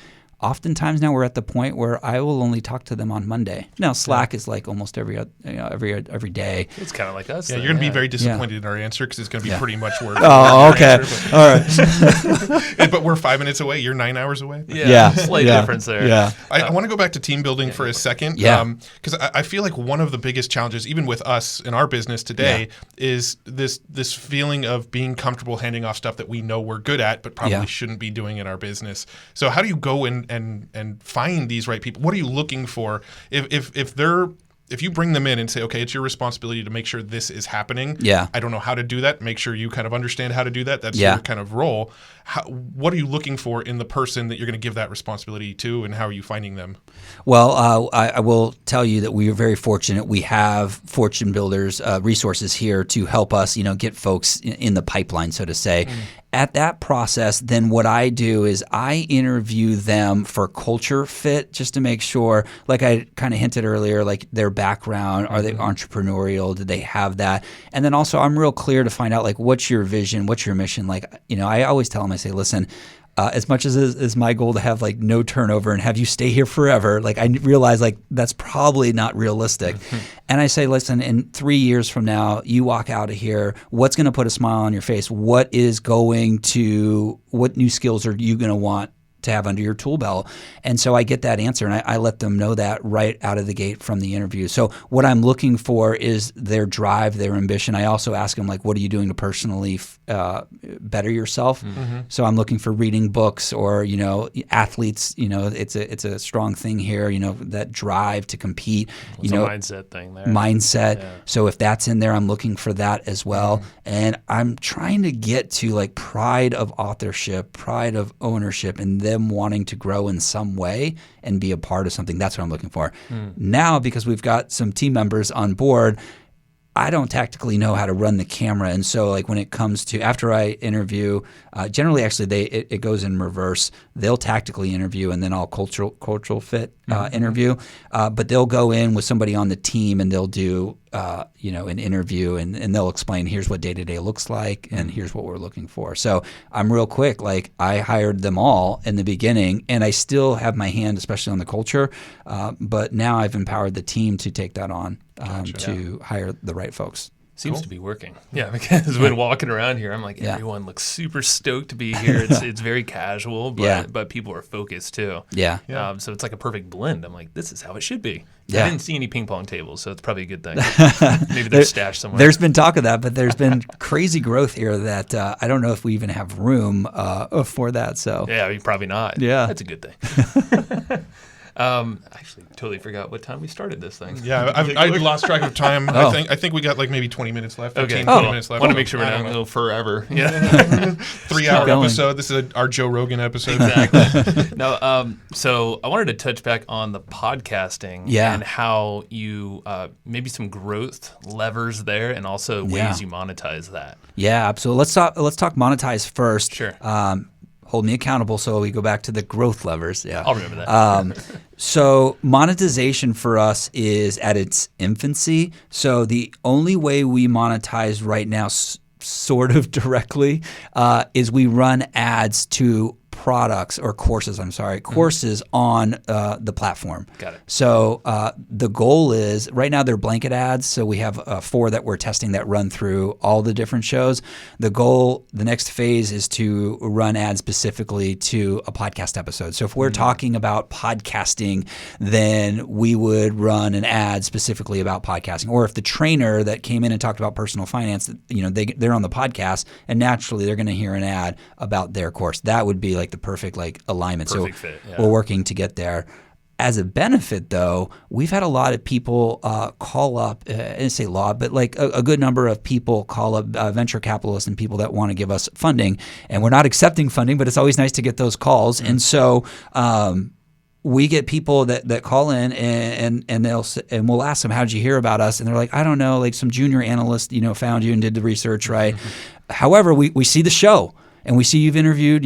oftentimes now we're at the point where I will only talk to them on Monday. Now Slack is like almost every day. It's kind of like us. Yeah, you're going to be very disappointed in our answer because it's going to be pretty much word. Oh, okay. Answer, all right. But we're 5 minutes away. You're 9 hours away. Slight difference there. Yeah. I want to go back to team building for a second. Because I feel like one of the biggest challenges, even with us in our business today, is this feeling of being comfortable handing off stuff that we know we're good at, but probably shouldn't be doing in our business. So how do you go and find these right people? What are you looking for? If you bring them in and say, okay, it's your responsibility to make sure this is happening. I don't know how to do that. Make sure you kind of understand how to do that. That's your kind of role. What are you looking for in the person that you're going to give that responsibility to, and how are you finding them? Well, I will tell you that we are very fortunate. We have fortune builders resources here to help us, get folks in the pipeline, so to say. at that process, then what I do is I interview them for culture fit, just to make sure, like I kind of hinted earlier, like their background, are they entrepreneurial? Do they have that? And then also I'm real clear to find out like, what's your vision? What's your mission? Like, I always tell them, I say, listen, as much as is my goal to have like no turnover and have you stay here forever, like I realize like that's probably not realistic. And I say, listen, in 3 years from now, you walk out of here, what's going to put a smile on your face? What new skills are you going to want to have under your tool belt? And so I get that answer, and I let them know that right out of the gate from the interview. So what I'm looking for is their drive, their ambition. I also ask them, like, what are you doing to personally better yourself? So I'm looking for reading books or, athletes, it's a strong thing here, that drive to compete. It's a mindset thing there. Yeah. So if that's in there, I'm looking for that as well. And I'm trying to get to like pride of authorship, pride of ownership, and them wanting to grow in some way and be a part of something. That's what I'm looking for. Now, because we've got some team members on board, I don't tactically know how to run the camera. And so like when it comes to after I interview, generally actually it goes in reverse. They'll tactically interview and then I'll cultural fit interview. But they'll go in with somebody on the team and they'll do an interview and they'll explain, here's what day-to-day looks like and here's what we're looking for. So I'm real quick. Like I hired them all in the beginning and I still have my hand, especially on the culture. But now I've empowered the team to take that on. To hire the right folks. Seems to be working. Yeah, because when walking around here, I'm like, everyone looks super stoked to be here. It's very casual, but people are focused too. Yeah. So it's like a perfect blend. I'm like, this is how it should be. Yeah. I didn't see any ping pong tables, so it's probably a good thing. Maybe they're stashed somewhere. There's been talk of that, but there's been crazy growth here that I don't know if we even have room for that. So yeah, probably not. Yeah. That's a good thing. I actually totally forgot what time we started this thing. Yeah, I lost track of time. I think we got like maybe 20 minutes left. 15, 20 minutes left. I want to make sure we're not going forever. Yeah. 3-hour episode. This is our Joe Rogan episode. Exactly. No, so I wanted to touch back on the podcasting and how you maybe some growth levers there and also ways you monetize that. Yeah, absolutely. Let's talk monetize first. Sure. Hold me accountable so we go back to the growth levers. Yeah. I'll remember that. So monetization for us is at its infancy. So the only way we monetize right now sort of directly is we run ads to products or courses, courses on the platform. Got it. So the goal is, right now they're blanket ads. So we have 4 that we're testing that run through all the different shows. The goal, the next phase is to run ads specifically to a podcast episode. So if we're talking about podcasting, then we would run an ad specifically about podcasting. Or if the trainer that came in and talked about personal finance, they're on the podcast and naturally they're going to hear an ad about their course. That would be like the perfect alignment. Perfect fit, we're working to get there. As a benefit, though, we've had a lot of people call up, I didn't say law, but like a good number of people call up venture capitalists and people that want to give us funding. And we're not accepting funding, but it's always nice to get those calls. And so we get people that call in and we'll ask them, how did you hear about us? And they're like, I don't know, like some junior analyst, found you and did the research, right? However, we see the show and we see you've interviewed,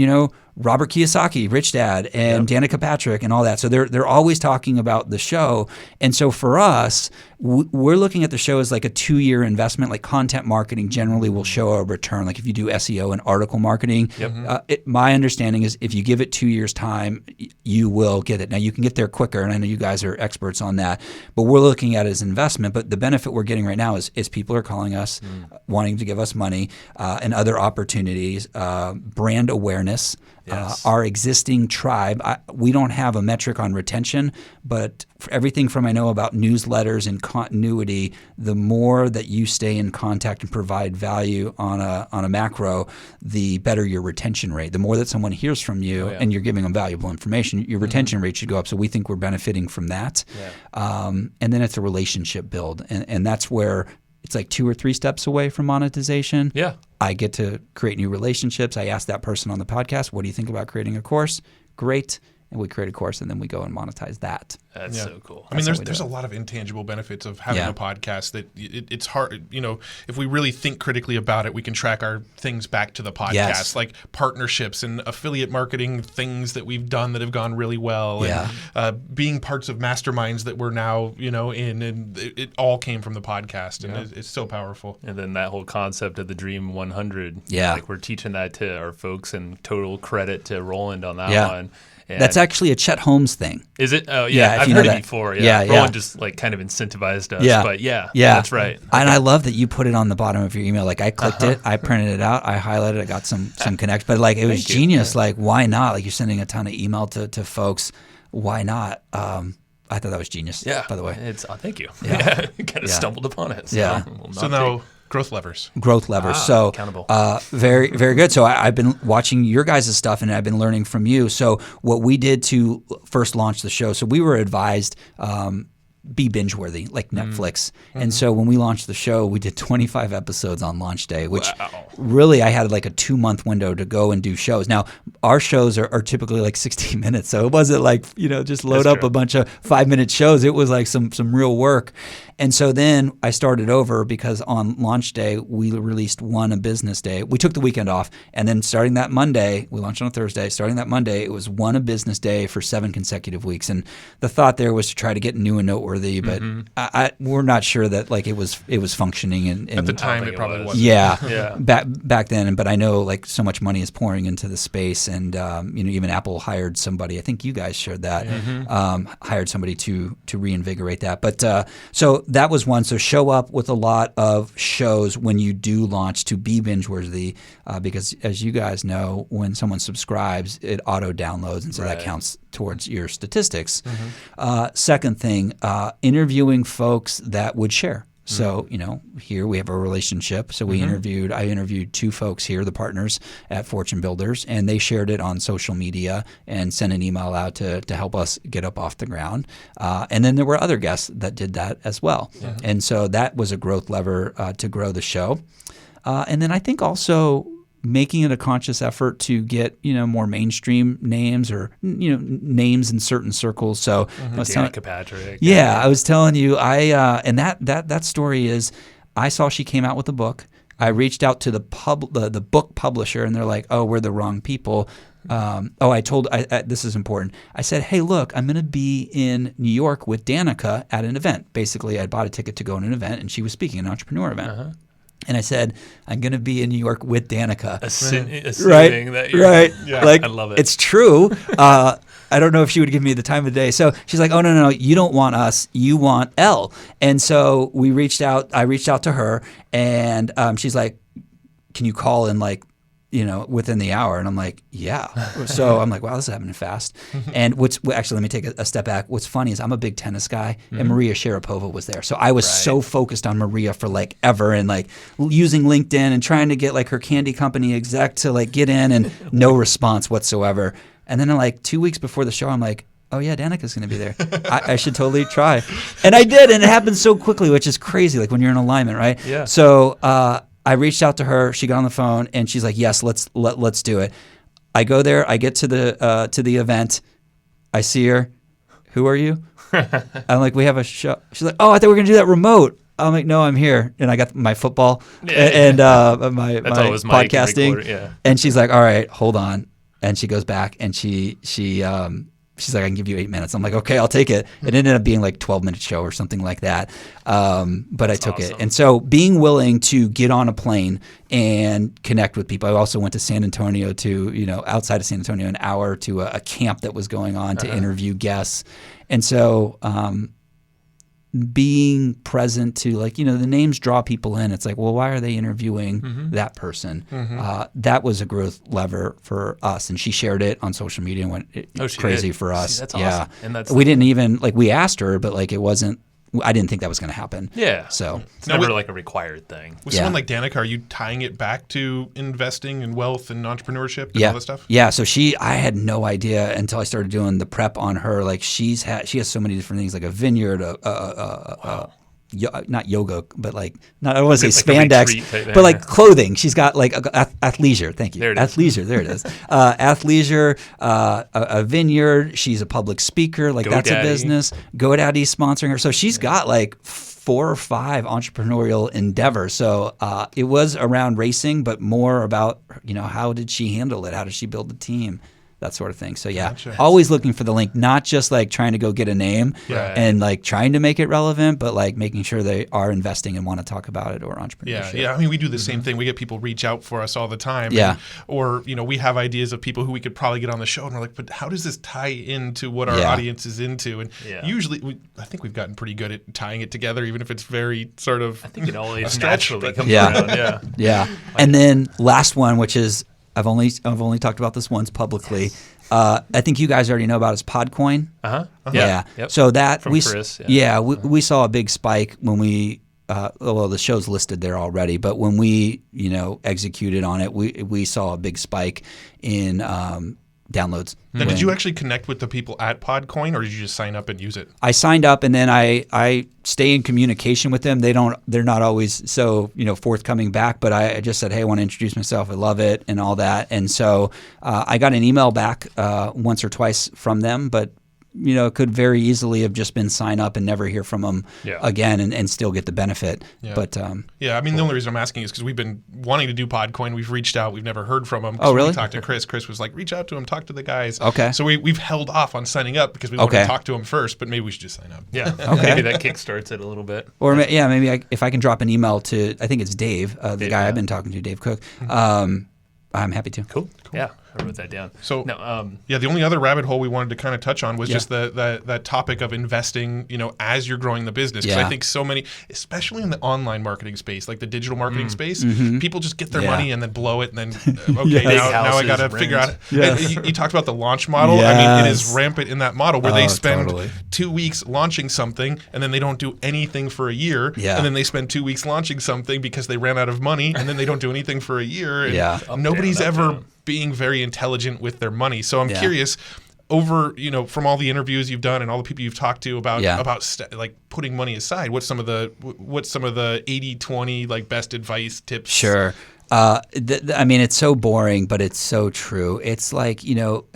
Robert Kiyosaki, Rich Dad, and Danica Patrick and all that. So they're always talking about the show. And so for us, we're looking at the show as like a 2-year investment. Like content marketing generally will show a return. Like if you do SEO and article marketing, my understanding is if you give it 2 years time, you will get it. Now you can get there quicker, and I know you guys are experts on that, but we're looking at it as investment. But the benefit we're getting right now is people are calling us, wanting to give us money and other opportunities, brand awareness. Yes. Our existing tribe, we don't have a metric on retention, but for everything from I know about newsletters and continuity, the more that you stay in contact and provide value on a macro, the better your retention rate. The more that someone hears from you and you're giving them valuable information, your retention rate should go up. So we think we're benefiting from that. Yeah. And then it's a relationship build. And that's where it's like 2 or 3 steps away from monetization. Yeah. I get to create new relationships. I ask that person on the podcast, what do you think about creating a course? Great. and we create a course, and then we go and monetize that. That's so cool. I mean, there's a lot of intangible benefits of having a podcast that it's hard, if we really think critically about it, we can track our things back to the podcast, like partnerships and affiliate marketing things that we've done that have gone really well, and being parts of masterminds that we're now, in, and it all came from the podcast, and it's so powerful. And then that whole concept of the Dream 100, like we're teaching that to our folks, and total credit to Roland on that one. And that's actually a Chet Holmes thing. Is it? Oh, yeah. I've heard it before. Roland just kind of incentivized us. But that's right. And I love that you put it on the bottom of your email. Like I clicked it, I printed it out, I highlighted it, I got some connects. But like it was genius. Like why not? Like you're sending a ton of email to folks. Why not? I thought that was genius. Yeah. By the way, it's thank you. Yeah, kind of stumbled upon it. So so now. Growth levers. So accountable. Very, very good. So I've been watching your guys' stuff, and I've been learning from you. So what we did to first launch the show, so we were advised be binge-worthy, like Netflix. And so when we launched the show, we did 25 episodes on launch day, which really I had like a 2-month window to go and do shows. Now, our shows are typically like 60 minutes, so it wasn't like, just load up a bunch of 5-minute shows. It was like some real work. And so then I started over because on launch day, we released one a business day. We took the weekend off, and then starting that Monday, we launched on a Thursday. Starting that Monday, it was one a business day for 7 consecutive weeks. And the thought there was to try to get new and noteworthy, but we're not sure that like it was functioning. At the time, it probably wasn't. Yeah. Back then. But I know like so much money is pouring into the space, and even Apple hired somebody. I think you guys shared that. Hired somebody to reinvigorate that. But so that was one. So show up with a lot of shows when you do launch to be binge-worthy, because as you guys know, when someone subscribes, it auto-downloads, and so that counts towards your statistics. Second thing, interviewing folks that would share. So, here we have a relationship. So I interviewed 2 folks here, the partners at Fortune Builders, and they shared it on social media and sent an email out to help us get up off the ground. And then there were other guests that did that as well. And so that was a growth lever to grow the show. And then I think also making it a conscious effort to get more mainstream names, or names in certain circles. So I was Danica Patrick. I was telling you, and that story is, I saw she came out with a book. I reached out to the book publisher, and they're like, "Oh, we're the wrong people." This is important. I said, "Hey, look, I'm going to be in New York with Danica at an event." Basically, I bought a ticket to go to an event, and she was speaking at an entrepreneur event. And I said, I'm going to be in New York with Danica. Assuming that you're... Right. Like, I love it. It's true. I don't know if she would give me the time of day. So she's like, oh, no, you don't want us. You want Elle. And so I reached out to her, and she's like, can you call in within the hour? And I'm like, yeah. So I'm like, wow, this is happening fast. And actually, let me take a step back. What's funny is I'm a big tennis guy, and Maria Sharapova was there. So I was so focused on Maria for ever, and using LinkedIn and trying to get her candy company exec to get in, and no response whatsoever. And then 2 weeks before the show, I'm like, oh yeah, Danica's going to be there. I should totally try. And I did, and it happened so quickly, which is crazy, when you're in alignment, right? Yeah. So I reached out to her. She got on the phone, and she's like, "Yes, let's do it." I go there. I get to the event. I see her. Who are you? I'm like, "We have a show." She's like, "Oh, I thought we were gonna do that remote." I'm like, "No, I'm here." And I got my football and my podcasting. And she's like, "All right, hold on." And she goes back, and she's like, I can give you 8 minutes. I'm like, okay, I'll take it. It ended up being 12-minute show or something like that. But I took it. And so being willing to get on a plane and connect with people. I also went to San Antonio outside of San Antonio, an hour to a camp that was going on to interview guests. And so being present to the names draw people in. It's like, well, why are they interviewing that person? That was a growth lever for us, and she shared it on social media and went crazy for us. That's awesome. And we didn't even we asked her, but it wasn't. I didn't think that was going to happen. Yeah. So it's never a required thing. With someone like Danica, are you tying it back to investing and wealth and entrepreneurship and all that stuff? Yeah. So I had no idea until I started doing the prep on her. She has so many different things, like a vineyard, not yoga, but like not I don't want to say like spandex, but like clothing. She's got like athleisure. Thank you. There it is. Athleisure. There it is. Athleisure, a vineyard. She's a public speaker. Like that's a business. GoDaddy's sponsoring her. So she's got like 4 or 5 entrepreneurial endeavors. So it was around racing, but more about, how did she handle it? How did she build the team? That sort of thing. So always looking for the link, not just like trying to go get a name and like trying to make it relevant, but like making sure they are investing and want to talk about it or entrepreneurship. Yeah. I mean, we do the same thing. We get people reach out for us all the time. Or, we have ideas of people who we could probably get on the show and we're like, but how does this tie into what our audience is into? And usually I think we've gotten pretty good at tying it together, even if it's very sort of I think it always naturally comes around. Yeah. And then last one, which is I've only talked about this once publicly. I think you guys already know about is Podcoin. Yeah. Yep. So that From Chris. we saw a big spike when we the show's listed there already, but when we executed on it, we saw a big spike in downloads. Now, did you actually connect with the people at Podcoin, or did you just sign up and use it? I signed up, and then I stay in communication with them. They're not always so forthcoming back, but I just said, hey, I want to introduce myself. I love it and all that. And so I got an email back once or twice from them, but it could very easily have just been sign up and never hear from them again and still get the benefit. Yeah. But I mean, the only reason I'm asking is because we've been wanting to do Podcoin. We've reached out. We've never heard from them. Oh, really? We talked to Chris. Chris was like, reach out to him, talk to the guys. Okay. So we've held off on signing up because we want to talk to them first, but maybe we should just sign up. Yeah. Maybe that kickstarts it a little bit. Or maybe if I can drop an email to, I think it's Dave, the guy I've been talking to, Dave Cook. I'm happy to. Cool. Yeah, I wrote that down. So, the only other rabbit hole we wanted to kind of touch on was just that topic of investing, as you're growing the business. Because I think so many, especially in the online marketing space, like the digital marketing space, people just get their money and then blow it, and then now I got to figure out. You talked about the launch model. Yes. I mean, it is rampant in that model where they spend 2 weeks launching something, and then they don't do anything for a year, and then they spend 2 weeks launching something because they ran out of money, and then they don't do anything for a year. And nobody's ever being very intelligent with their money. So I'm curious, over from all the interviews you've done and all the people you've talked to about like putting money aside, what's some of the 80-20 like best advice tips? Sure. I mean, it's so boring, but it's so true. It's like,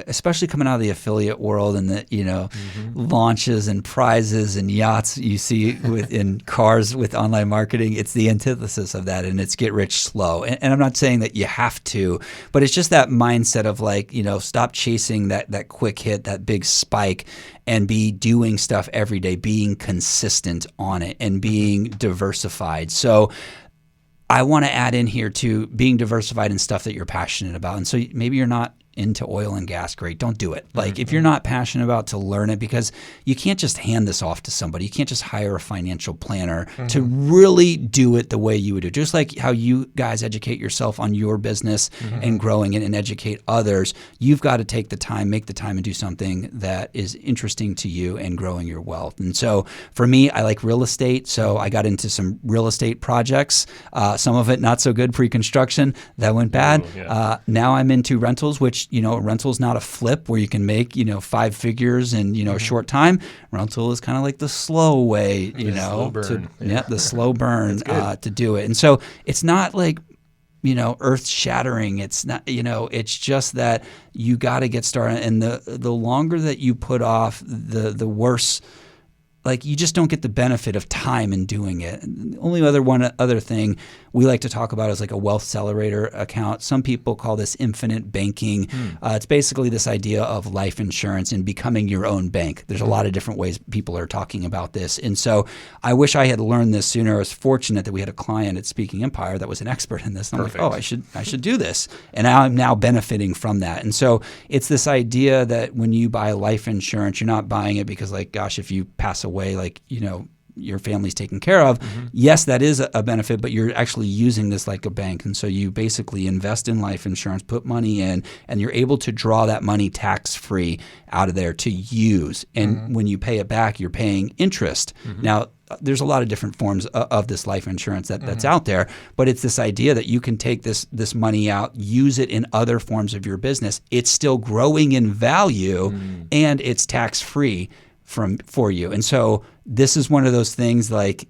especially coming out of the affiliate world and the, launches and prizes and yachts you see in cars with online marketing. It's the antithesis of that, and it's get rich slow. And I'm not saying that you have to, but it's just that mindset of like, stop chasing that quick hit, that big spike, and be doing stuff every day, being consistent on it and being diversified. So I want to add in here too, being diversified in stuff that you're passionate about. And so maybe you're not into oil and gas, great. Don't do it. Like if you're not passionate about to learn it, because you can't just hand this off to somebody. You can't just hire a financial planner to really do it the way you would do. Just like how you guys educate yourself on your business and growing it and educate others, you've got to take the time, make the time and do something that is interesting to you and growing your wealth. And so for me, I like real estate. So I got into some real estate projects, some of it not so good pre-construction. That went bad. Now I'm into rentals, which rental's not a flip where you can make, 5 figures in, a short time. Rental is kind of like the slow way, the slow burn to do it. And so it's not like, earth shattering. It's not, it's just that you got to get started. And the longer that you put off, the worse. Like you just don't get the benefit of time in doing it. And the only other thing we like to talk about is like a wealth accelerator account. Some people call this infinite banking. It's basically this idea of life insurance and becoming your own bank. There's a lot of different ways people are talking about this. And so I wish I had learned this sooner. I was fortunate that we had a client at Speaking Empire that was an expert in this. And I'm like, oh, I should do this. And I'm now benefiting from that. And so it's this idea that when you buy life insurance, you're not buying it because like, gosh, if you pass away, like, your family's taken care of. Yes, that is a benefit, but you're actually using this like a bank. And so you basically invest in life insurance, put money in, and you're able to draw that money tax-free out of there to use. And when you pay it back, you're paying interest. Now, there's a lot of different forms of this life insurance that's out there, but it's this idea that you can take this money out, use it in other forms of your business. It's still growing in value and it's tax-free for you. And so this is one of those things like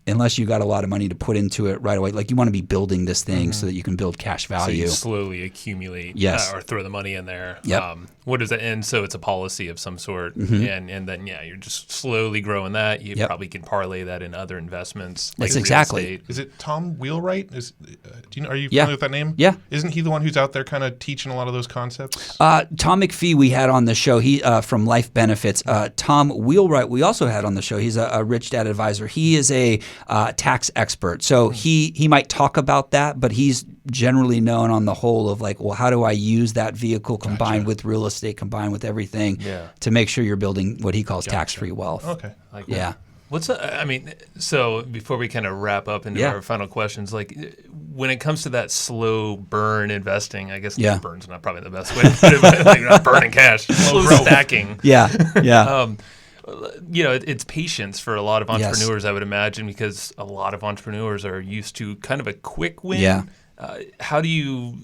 unless you got a lot of money to put into it right away. Like you want to be building this thing so that you can build cash So value. you slowly accumulate Yes. or throw the money in there. Yep. What does it end? So it's a policy of some sort. And then, you're just slowly growing that. You probably can parlay that in other investments. Like That's real exactly. estate. Is it Tom Wheelwright? Are you familiar with that name? Yeah. Isn't he the one who's out there kind of teaching a lot of those concepts? Tom McPhee we had on the show. He from Life Benefits. Tom Wheelwright we also had on the show. He's a rich dad advisor. He is a tax expert. So he might talk about that, but he's generally known on the whole of like, well, how do I use that vehicle combined with real estate, combined with everything to make sure you're building what he calls tax-free wealth. Okay. Like Yeah. So before we kind of wrap up into our final questions, like when it comes to that slow burn investing, I guess burn's not probably the best way to put it, but like not burning cash, slow stacking. Yeah. It's patience for a lot of entrepreneurs, I would imagine, because a lot of entrepreneurs are used to kind of a quick win. Yeah. How do you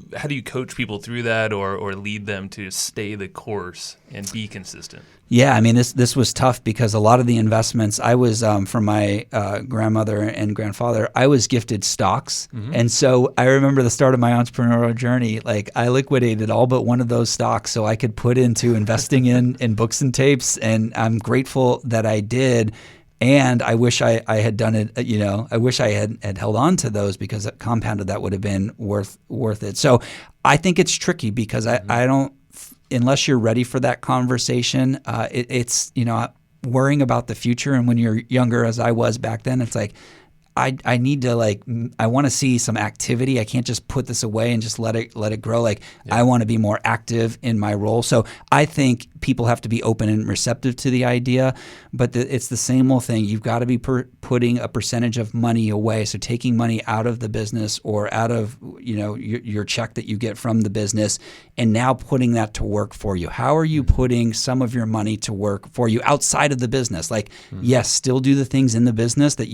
coach people through that or lead them to stay the course and be consistent? Yeah, I mean, this was tough because a lot of the investments I was from my grandmother and grandfather, I was gifted stocks. And so I remember the start of my entrepreneurial journey, like I liquidated all but one of those stocks so I could put into investing in books and tapes. And I'm grateful that I did. And I wish I had done it, I wish I had held on to those because it compounded that would have been worth it. So I think it's tricky because I don't, unless you're ready for that conversation, it's worrying about the future. And when you're younger, as I was back then, it's like, I need to I want to see some activity. I can't just put this away and just let it grow. Like I want to be more active in my role. So I think people have to be open and receptive to the idea, but it's the same old thing. You've got to be putting a percentage of money away. So taking money out of the business or out of your check that you get from the business, and now putting that to work for you. How are you putting some of your money to work for you outside of the business? Like yes, still do the things in the business that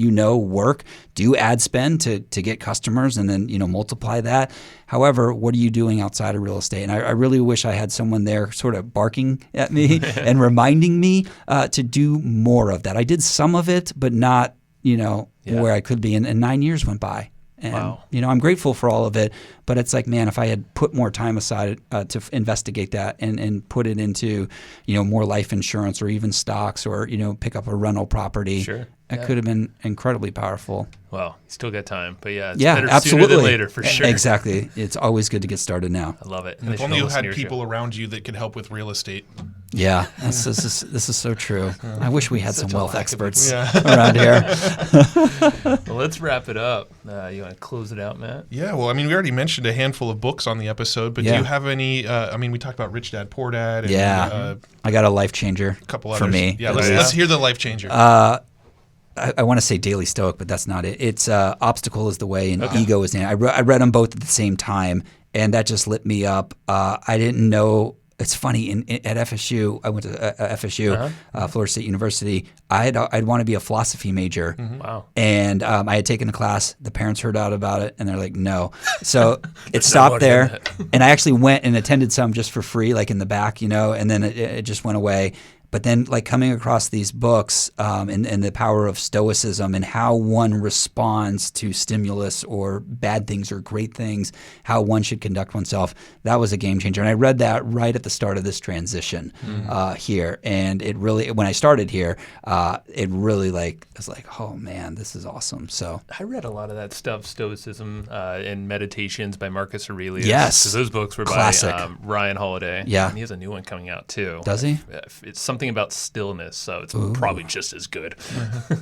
work. Do ad spend to get customers and then multiply that. However, what are you doing outside of real estate? And I really wish I had someone there sort of barking at me and reminding me to do more of that. I did some of it, but not where I could be. And 9 years went by. And, I'm grateful for all of it, but it's like, man, if I had put more time aside to investigate that and put it into, more life insurance or even stocks or, pick up a rental property, it could have been incredibly powerful. Well, you still got time, but it's better sooner than later for sure. Exactly. It's always good to get started now. I love it. And if only you had people around you that could help with real estate. Yeah, this is so true. I wish we had some wealth experts around here. Well, let's wrap it up. You want to close it out, Matt? Yeah, well, we already mentioned a handful of books on the episode, but do you have any, we talked about Rich Dad, Poor Dad. And, I got a life changer for me. Yeah, let's hear the life changer. I want to say Daily Stoic, but that's not it. It's Obstacle is the Way and Ego is the end. I read them both at the same time, and that just lit me up. I didn't know. It's funny, at FSU, I went to FSU, Florida State University. I'd want to be a philosophy major. Wow. And I had taken the class. The parents heard out about it, and they're like, no. So it stopped there. And I actually went and attended some just for free, like in the back, and then it just went away. But then like coming across these books and the power of stoicism and how one responds to stimulus or bad things or great things, how one should conduct oneself, that was a game changer. And I read that right at the start of this transition here. And it really, when I started here, it really I was like, oh man, this is awesome. So I read a lot of that stuff, Stoicism and Meditations by Marcus Aurelius. Yes. So those books were Classic. by Ryan Holiday. Yeah. And he has a new one coming out too. Does he? It's something about stillness, so it's probably just as good.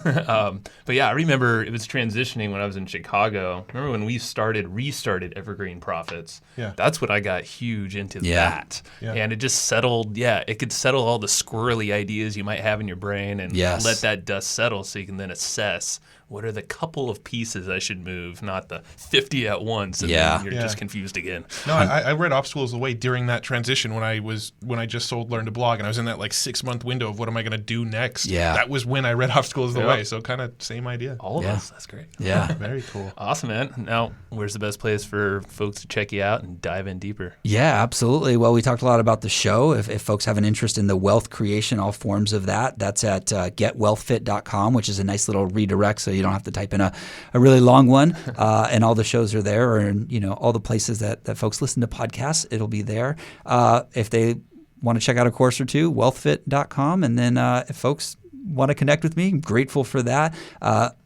But yeah, I remember it was transitioning when I was in Chicago. Remember when we restarted Evergreen Profits? Yeah. That's when I got huge into that. Yeah. And it just settled, it could settle all the squirrely ideas you might have in your brain and let that dust settle so you can then assess what are the couple of pieces I should move, not the 50 at once, and then you're just confused again. No, I read Obstacles of the Way during that transition when I just Learn to Blog, and I was in that 6-month window of what am I going to do next. Yeah. That was when I read Obstacles of the Way, so kind of same idea. All of us. That's great. Yeah. Very cool. Awesome, man. Now, where's the best place for folks to check you out and dive in deeper? Yeah, absolutely. Well, we talked a lot about the show. If folks have an interest in the wealth creation, all forms of that, that's at getwealthfit.com, which is a nice little redirect so you you don't have to type in a really long one. And all the shows are there, and all the places that folks listen to podcasts, it'll be there. If they want to check out a course or two, wealthfit.com. And then if folks want to connect with me, I'm grateful for that.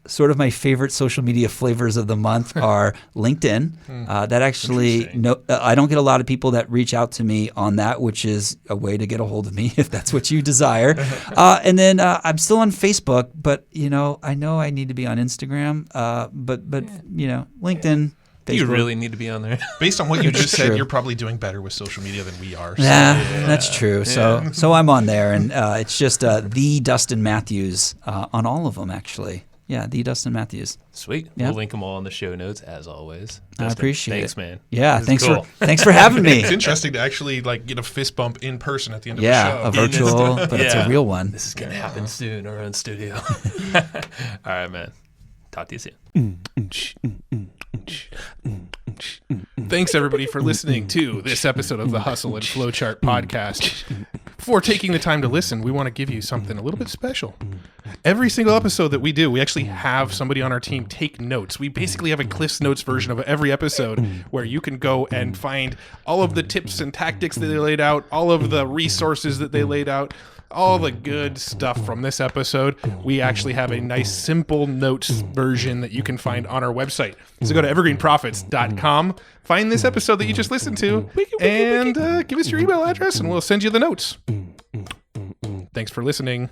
Sort of my favorite social media flavors of the month are LinkedIn. That actually, I don't get a lot of people that reach out to me on that, which is a way to get a hold of me if that's what you desire. And then I'm still on Facebook, but I know I need to be on Instagram. But LinkedIn. Do you really need to be on there? Based on what you just said, you're probably doing better with social media than we are. So. That's true. So I'm on there, and it's just the Dustin Mathews on all of them, actually. Yeah, the Dustin Mathews. Sweet. Yeah. We'll link them all in the show notes, as always. Dustin, I appreciate thanks, it. Man. Yeah, thanks cool. thanks for having me. It's interesting to actually get a fist bump in person at the end of the show. Yeah, a virtual, but it's a real one. This is going to happen soon, our own studio. All right, man. Talk to you soon. Thanks, everybody, for listening to this episode of the Hustle and Flowchart podcast. Before taking the time to listen, we want to give you something a little bit special. Every single episode that we do, we actually have somebody on our team take notes. We basically have a Cliff's Notes version of every episode where you can go and find all of the tips and tactics that they laid out, all of the resources that they laid out, all the good stuff from this episode. We actually have a nice simple notes version that you can find on our website. So go to evergreenprofits.com, find this episode that you just listened to, and give us your email address and we'll send you the notes. Thanks for listening.